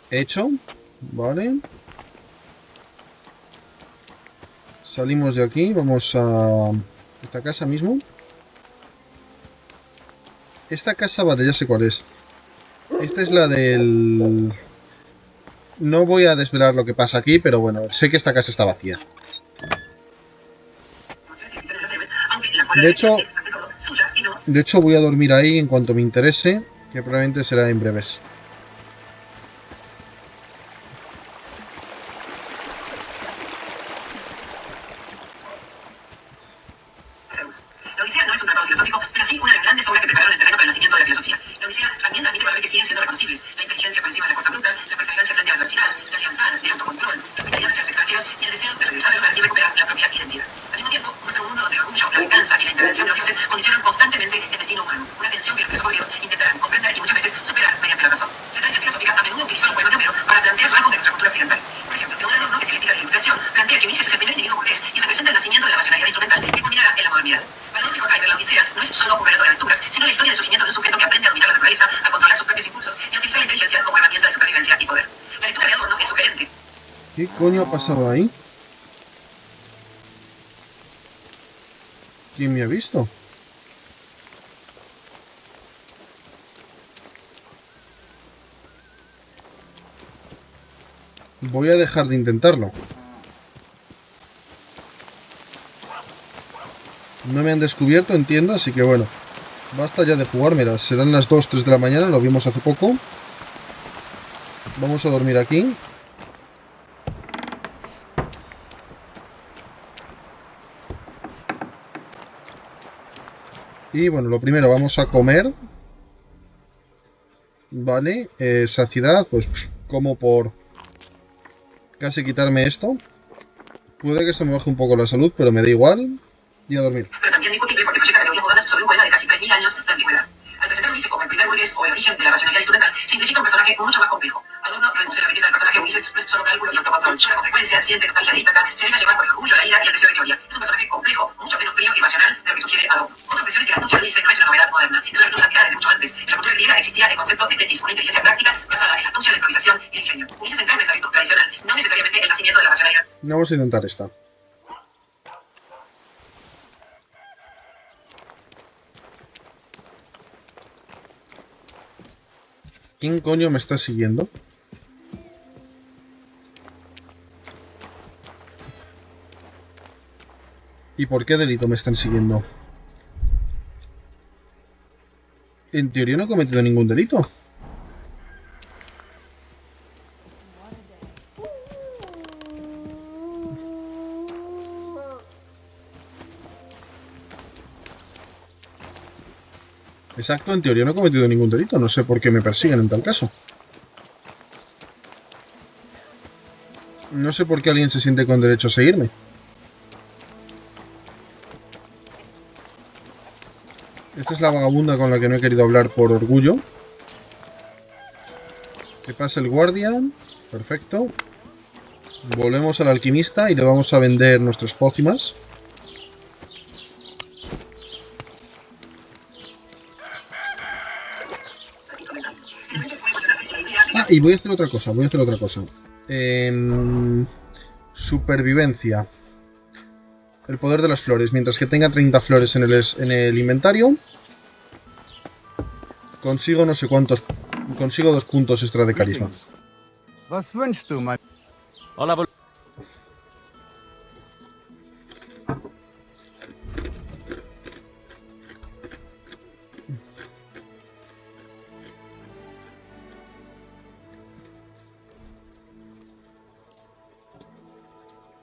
Hecho. Vale. Salimos de aquí, vamos a esta casa mismo. Esta casa, vale, ya sé cuál es. Esta es la del... No voy a desvelar lo que pasa aquí, pero bueno, sé que esta casa está vacía. De hecho voy a dormir ahí en cuanto me interese, que probablemente será en breves. ¿Qué coño ha pasado ahí? ¿Quién me ha visto? Voy a dejar de intentarlo. No me han descubierto, entiendo, así que bueno. Basta ya de jugármelas. Serán las 2, 3 de la mañana, lo vimos hace poco. Vamos a dormir aquí. Y bueno, lo primero, vamos a comer. Vale, saciedad, pues como por casi quitarme esto. Puede que esto me baje un poco la salud, pero me da igual. Y a dormir. Pero también discutible porque no llega de audio sobre un poema de casi 3000 años de antigüedad. Al presentar a Ulises como el primer burgués o el origen de la racionalidad instrumental, simplifica un personaje mucho más complejo. Adorno reduce la belleza del personaje Ulises, no es solo cálculo y autocontrol. Con frecuencia siente nostalgia de Ítaca, se deja llevar por el orgullo, la ira y el deseo de gloria. Es un personaje complejo, mucho menos frío y racional de lo que sugiere Adorno. Otra objeción es que la astucia de Ulises no es una novedad moderna, es una virtud admirada desde mucho antes. En la cultura griega existía el concepto de petis, una inteligencia práctica basada en la astucia, la improvisación y el ingenio. Ulises encarna esa virtud tradicional, no necesariamente el nacimiento de la racionalidad. Vamos a intentar esta. ¿Quién coño me está siguiendo? ¿Y por qué delito me están siguiendo? En teoría no he cometido ningún delito. Exacto, en teoría no he cometido ningún delito. No sé por qué me persiguen en tal caso. No sé por qué alguien se siente con derecho a seguirme. Esta es la vagabunda con la que no he querido hablar por orgullo. Que pase el guardia. Perfecto. Volvemos al alquimista y le vamos a vender nuestras pócimas. Ah, y voy a hacer otra cosa, supervivencia. El poder de las flores. Mientras que tenga 30 flores en el inventario, consigo no sé cuántos. Consigo 2 puntos extra de carisma. Was wünschst du, mein... I'll have a...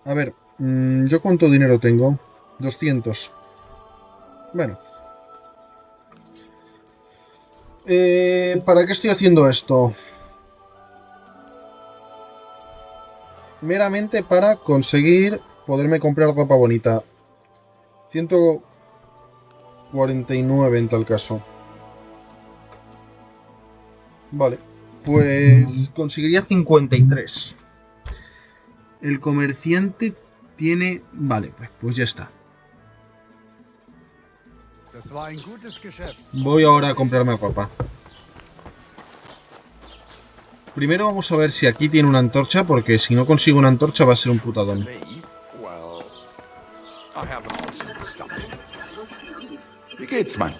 A ver, ¿yo cuánto dinero tengo? 200. Bueno. ¿Para qué estoy haciendo esto? Meramente para conseguir poderme comprar ropa bonita. 149 en tal caso. Vale. Pues conseguiría 53. El comerciante tiene... Vale, pues ya está. Das war ein gutes Geschäft. Voy ahora a comprarme ropa. Primero vamos a ver si aquí tiene una antorcha, porque si no consigo una antorcha va a ser un putadón. Wie geht's, Mann?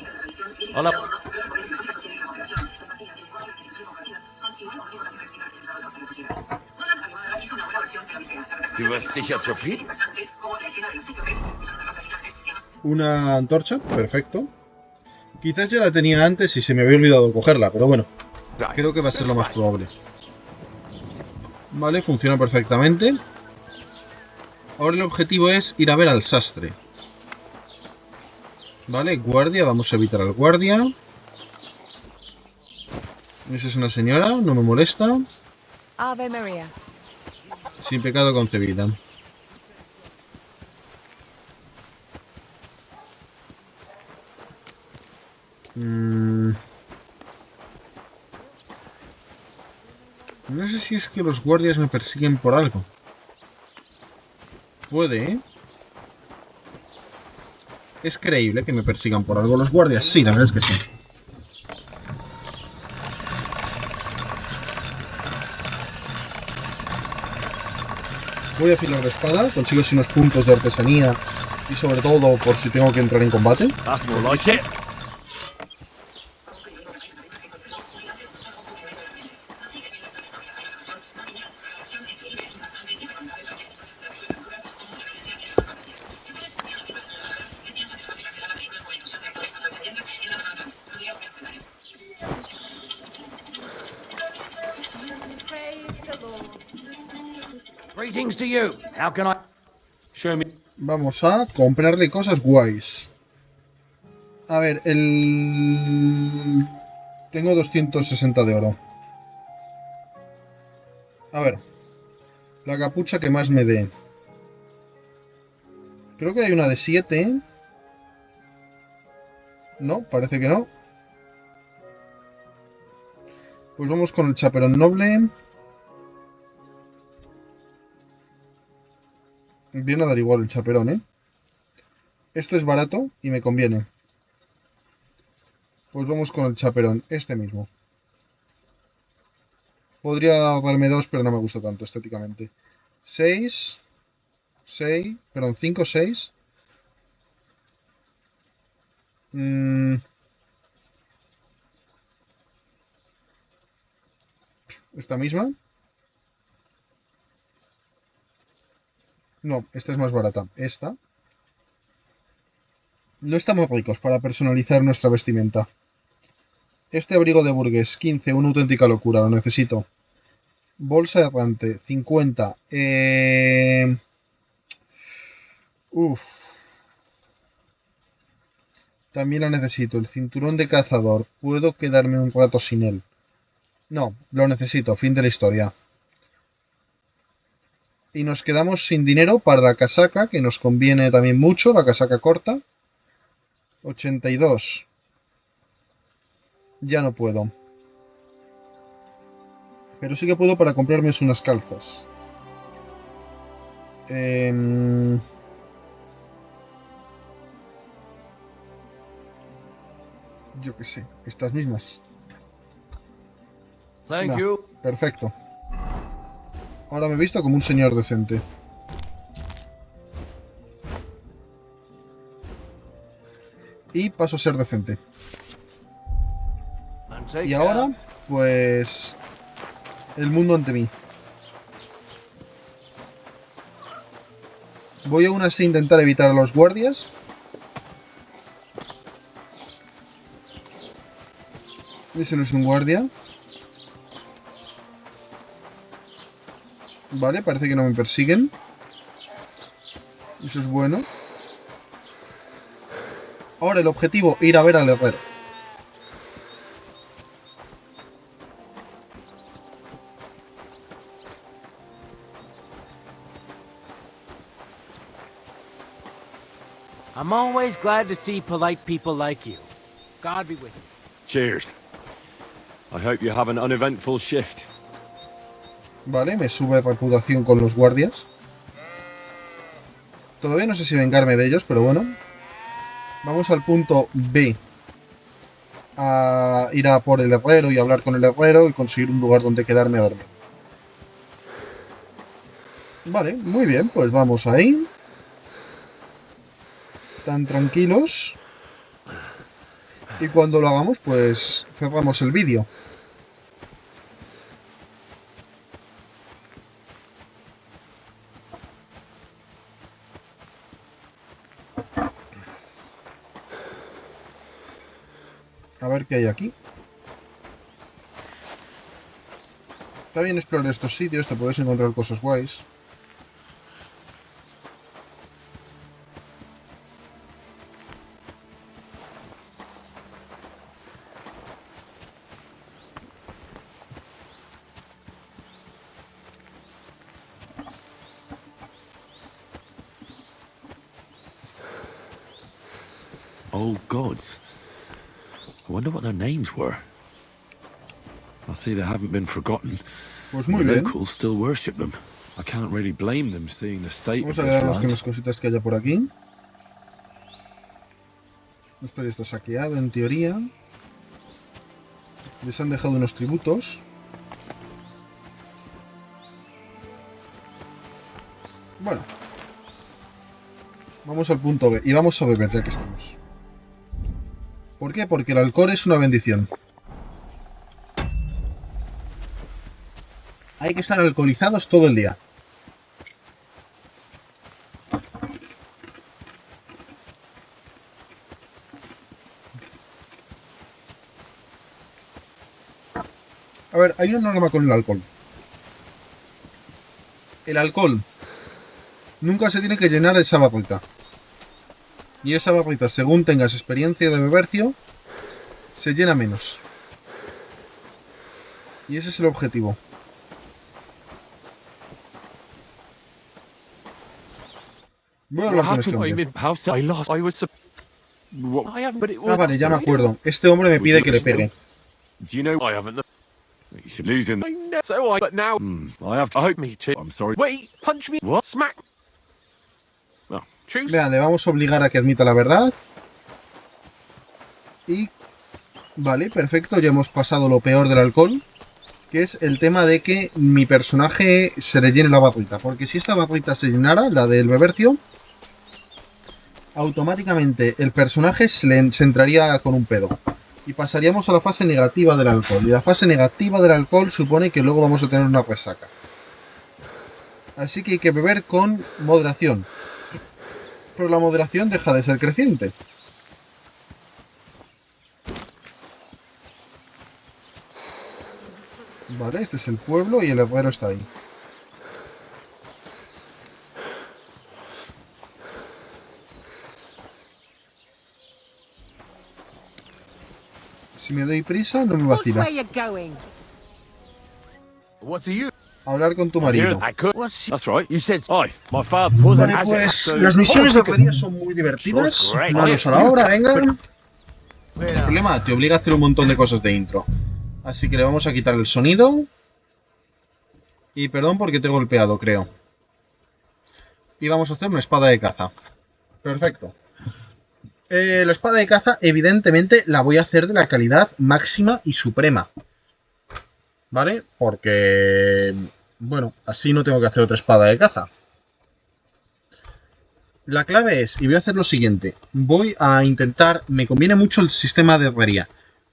I'll have... Du wirst sicher zufrieden? Una antorcha, perfecto. Quizás ya la tenía antes y se me había olvidado cogerla, pero bueno. Creo que va a ser lo más probable. Vale, funciona perfectamente. Ahora el objetivo es ir a ver al sastre. Vale, guardia, vamos a evitar al guardia. Esa es una señora, no me molesta. Ave Maria. Sin pecado concebida. No sé si es que los guardias me persiguen por algo. Puede, ¿eh? ¿Es creíble que me persigan por algo los guardias? Sí, la verdad es que sí. Voy a afilar la espada, consigo así unos puntos de artesanía y sobre todo por si tengo que entrar en combate. That's more like it. Greetings to you. How can I... Show me... Vamos a comprarle cosas guays. A ver, tengo 260 de oro. A ver. La capucha que más me dé. Creo que hay una de 7. No, parece que no. Pues vamos con el chaperón noble. Viene a dar igual el chaperón, ¿eh? Esto es barato y me conviene. Pues vamos con el chaperón, este mismo. Podría darme 2, pero no me gusta tanto estéticamente. 6, 6, perdón, 5, 6. Esta misma. No, esta es más barata. Esta. No estamos ricos para personalizar nuestra vestimenta. Este abrigo de burgués, 15, una auténtica locura, lo necesito. Bolsa errante, 50. También la necesito. El cinturón de cazador. Puedo quedarme un rato sin él. No, lo necesito. Fin de la historia. Y nos quedamos sin dinero para la casaca, que nos conviene también mucho, la casaca corta. 82. Ya no puedo. Pero sí que puedo para comprarme unas calzas. Yo qué sé, estas mismas. Thank Nah, you. perfecto. Ahora me he visto como un señor decente. Y paso a ser decente. And take Y care. ahora, pues... el mundo ante mí. Voy aún así a intentar evitar a los guardias. Ese no es un guardia. Vale, parece que no me persiguen. Eso es bueno. Ahora el objetivo, ir a ver al herrero. I'm always glad to see polite people like you. God be with you. Cheers. I hope you have an uneventful shift. Vale, me sube reputación con los guardias. Todavía no sé si vengarme de ellos, pero bueno. Vamos al punto B. A ir a por el herrero y hablar con el herrero y conseguir un lugar donde quedarme a dormir. Vale, muy bien, pues vamos ahí. Tan tranquilos. Y cuando lo hagamos, pues cerramos el vídeo. A ver qué hay aquí. Está bien explorar estos sitios, te puedes encontrar cosas guays. Oh, gods. I wonder what their names were. I'll say they haven't been forgotten. Pues muy The bien. locals still worship them. I can't really blame them seeing the state Vamos of a this quedarnos con land. las cositas que haya por aquí. Esto ya está saqueado en teoría. Les han dejado unos tributos. Bueno. Vamos al punto B. Y vamos a beber ya que estamos. ¿Por qué? Porque el alcohol es una bendición. Hay que estar alcoholizados todo el día. A ver, hay un problema con el alcohol. El alcohol nunca se tiene que llenar esa barrita. Y esa barrita, según tengas experiencia de bebercio, se llena menos. Y ese es el objetivo. Voy a hablar con este hombre. What? I haven't, but it Ah, vale, ya me acuerdo. Este hombre me pide que le pegue. Do you know I haven't? You should lose in. I know. So I. But now. I have to. I hope me too. I'm sorry. Wait. Punch me. What? Smack. Well, truth. Vean, le vamos a obligar a que admita la verdad. Y... Vale, perfecto. Ya hemos pasado lo peor del alcohol. Que es el tema de que mi personaje se le llene la barrita. Porque si esta barrita se llenara, la del bebercio, automáticamente el personaje se entraría con un pedo. Y pasaríamos a la fase negativa del alcohol. Y la fase negativa del alcohol supone que luego vamos a tener una resaca. Así que hay que beber con moderación. Pero la moderación deja de ser creciente. Vale, este es el pueblo y el herrero está ahí. Si me doy prisa, no me vacila. Hablar con tu marido. That's right. You said I. My father. Vale, pues las misiones de herrería son muy divertidas. Manos a la obra, venga. El problema, te obliga a hacer un montón de cosas de intro. Así que le vamos a quitar el sonido. Y perdón porque te he golpeado, creo. Y vamos a hacer una espada de caza. Perfecto. La espada de caza, evidentemente, la voy a hacer de la calidad máxima y suprema. ¿Vale? Porque... Bueno, así no tengo que hacer otra espada de caza. La clave es, y voy a hacer lo siguiente. Voy a intentar... Me conviene mucho el sistema de herrería.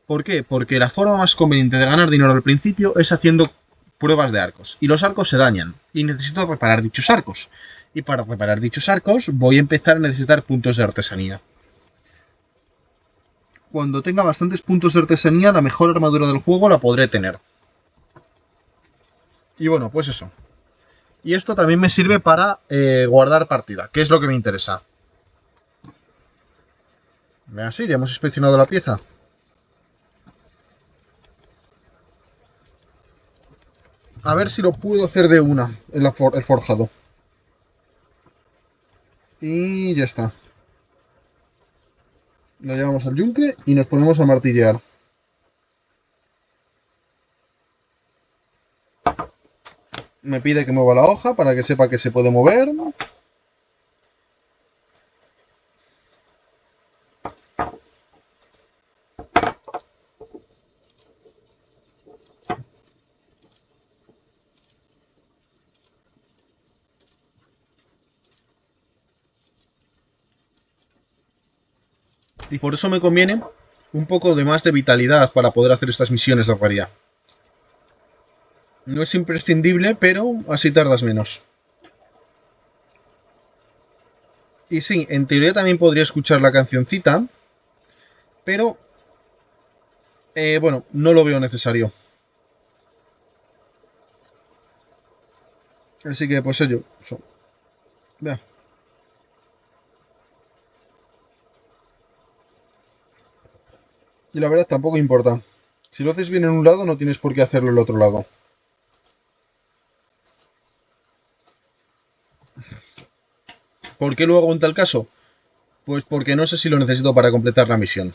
¿Por qué? Porque la forma más conveniente de ganar dinero al principio es haciendo pruebas de arcos. Y los arcos se dañan. Y necesito reparar dichos arcos. Y para reparar dichos arcos voy a empezar a necesitar puntos de artesanía. Cuando tenga bastantes puntos de artesanía, la mejor armadura del juego la podré tener. Y bueno, pues eso. Y esto también me sirve para guardar partida, que es lo que me interesa. Vean, sí, ya hemos inspeccionado la pieza. A ver si lo puedo hacer de una, el forjado. Y ya está. Lo llevamos al yunque y nos ponemos a martillear. Me pide que mueva la hoja para que sepa que se puede mover. Y por eso me conviene un poco de más de vitalidad para poder hacer estas misiones de herrería. No es imprescindible, pero así tardas menos. Y sí, en teoría también podría escuchar la cancioncita, pero bueno, no lo veo necesario. Así que pues ello. Vea. Y la verdad tampoco importa. Si lo haces bien en un lado, no tienes por qué hacerlo en el otro lado. ¿Por qué lo hago en tal caso? Pues porque no sé si lo necesito para completar la misión.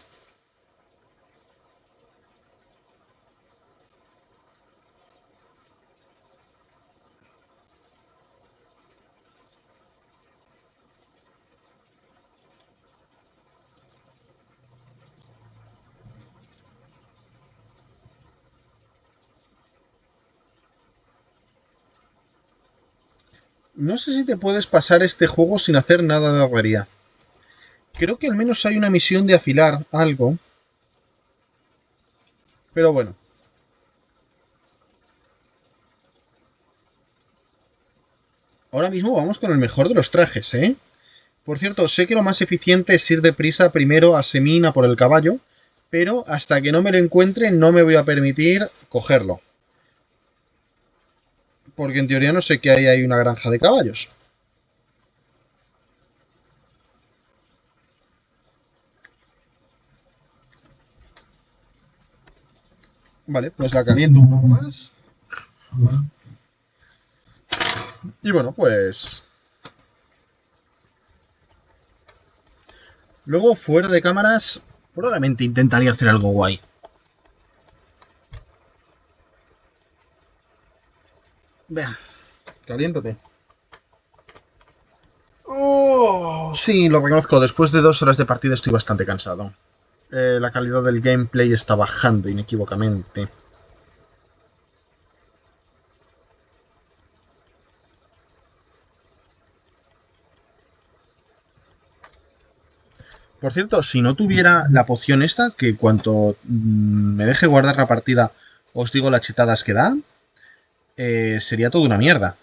No sé si te puedes pasar este juego sin hacer nada de herrería. Creo que al menos hay una misión de afilar algo. Pero bueno. Ahora mismo vamos con el mejor de los trajes, ¿eh? Por cierto, sé que lo más eficiente es ir deprisa primero a Semina por el caballo, pero hasta que no me lo encuentre no me voy a permitir cogerlo. Porque en teoría no sé que hay una granja de caballos. Vale, pues la caliento un poco más. Y bueno, pues... Luego, fuera de cámaras, probablemente intentaría hacer algo guay. Vea, caliéntate. Oh, sí, lo reconozco. Después de 2 horas de partida estoy bastante cansado. La calidad del gameplay está bajando inequívocamente. Por cierto, si no tuviera la poción esta, que cuanto me deje guardar la partida os digo las chetadas que da, sería todo una mierda.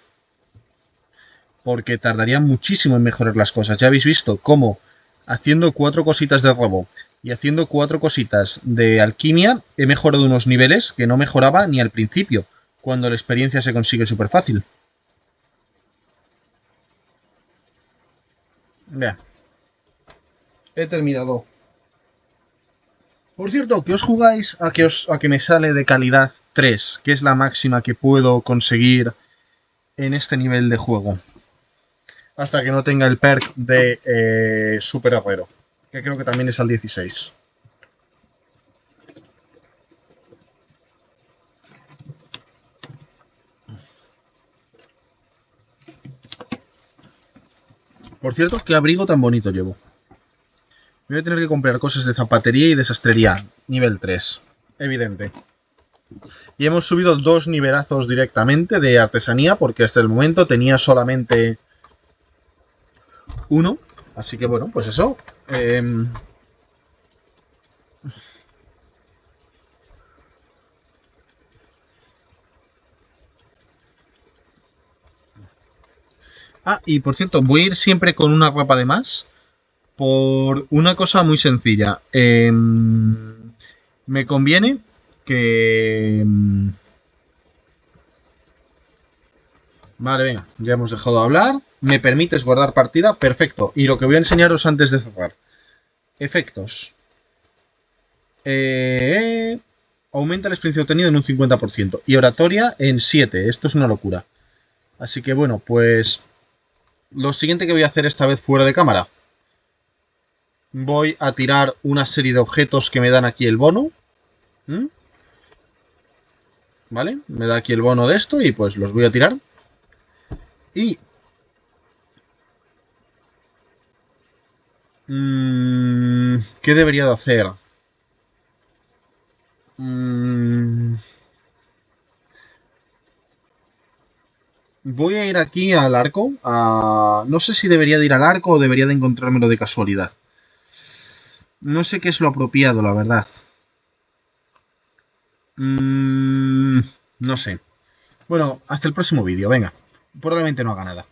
Porque tardaría muchísimo en mejorar las cosas. Ya habéis visto cómo haciendo 4 cositas de robo y haciendo 4 cositas de alquimia he mejorado unos niveles que no mejoraba ni al principio, cuando la experiencia se consigue súper fácil. Vea. He terminado. Por cierto, que os jugáis a que me sale de calidad 3, que es la máxima que puedo conseguir en este nivel de juego. Hasta que no tenga el perk de Super Herrero, que creo que también es al 16. Por cierto, qué abrigo tan bonito llevo. Me voy a tener que comprar cosas de zapatería y de sastrería. Nivel 3. Evidente. Y hemos subido 2 nivelazos directamente de artesanía, porque hasta el momento tenía solamente 1. Así que bueno, pues eso. Ah, y por cierto, voy a ir siempre con una ropa de más. Por una cosa muy sencilla. Me conviene que... Vale, venga, ya hemos dejado de hablar. ¿Me permites guardar partida? Perfecto. Y lo que voy a enseñaros antes de cerrar. Efectos. Aumenta la experiencia obtenida en un 50%. Y oratoria en 7. Esto es una locura. Así que bueno, pues... Lo siguiente que voy a hacer esta vez fuera de cámara. Voy a tirar una serie de objetos que me dan aquí el bono. ¿Vale? Me da aquí el bono de esto y pues los voy a tirar. Y... ¿qué debería de hacer? Voy a ir aquí al arco. No sé si debería de ir al arco o debería de encontrármelo de casualidad. No sé qué es lo apropiado, la verdad. No sé. Bueno, hasta el próximo vídeo, venga. Probablemente no haga nada.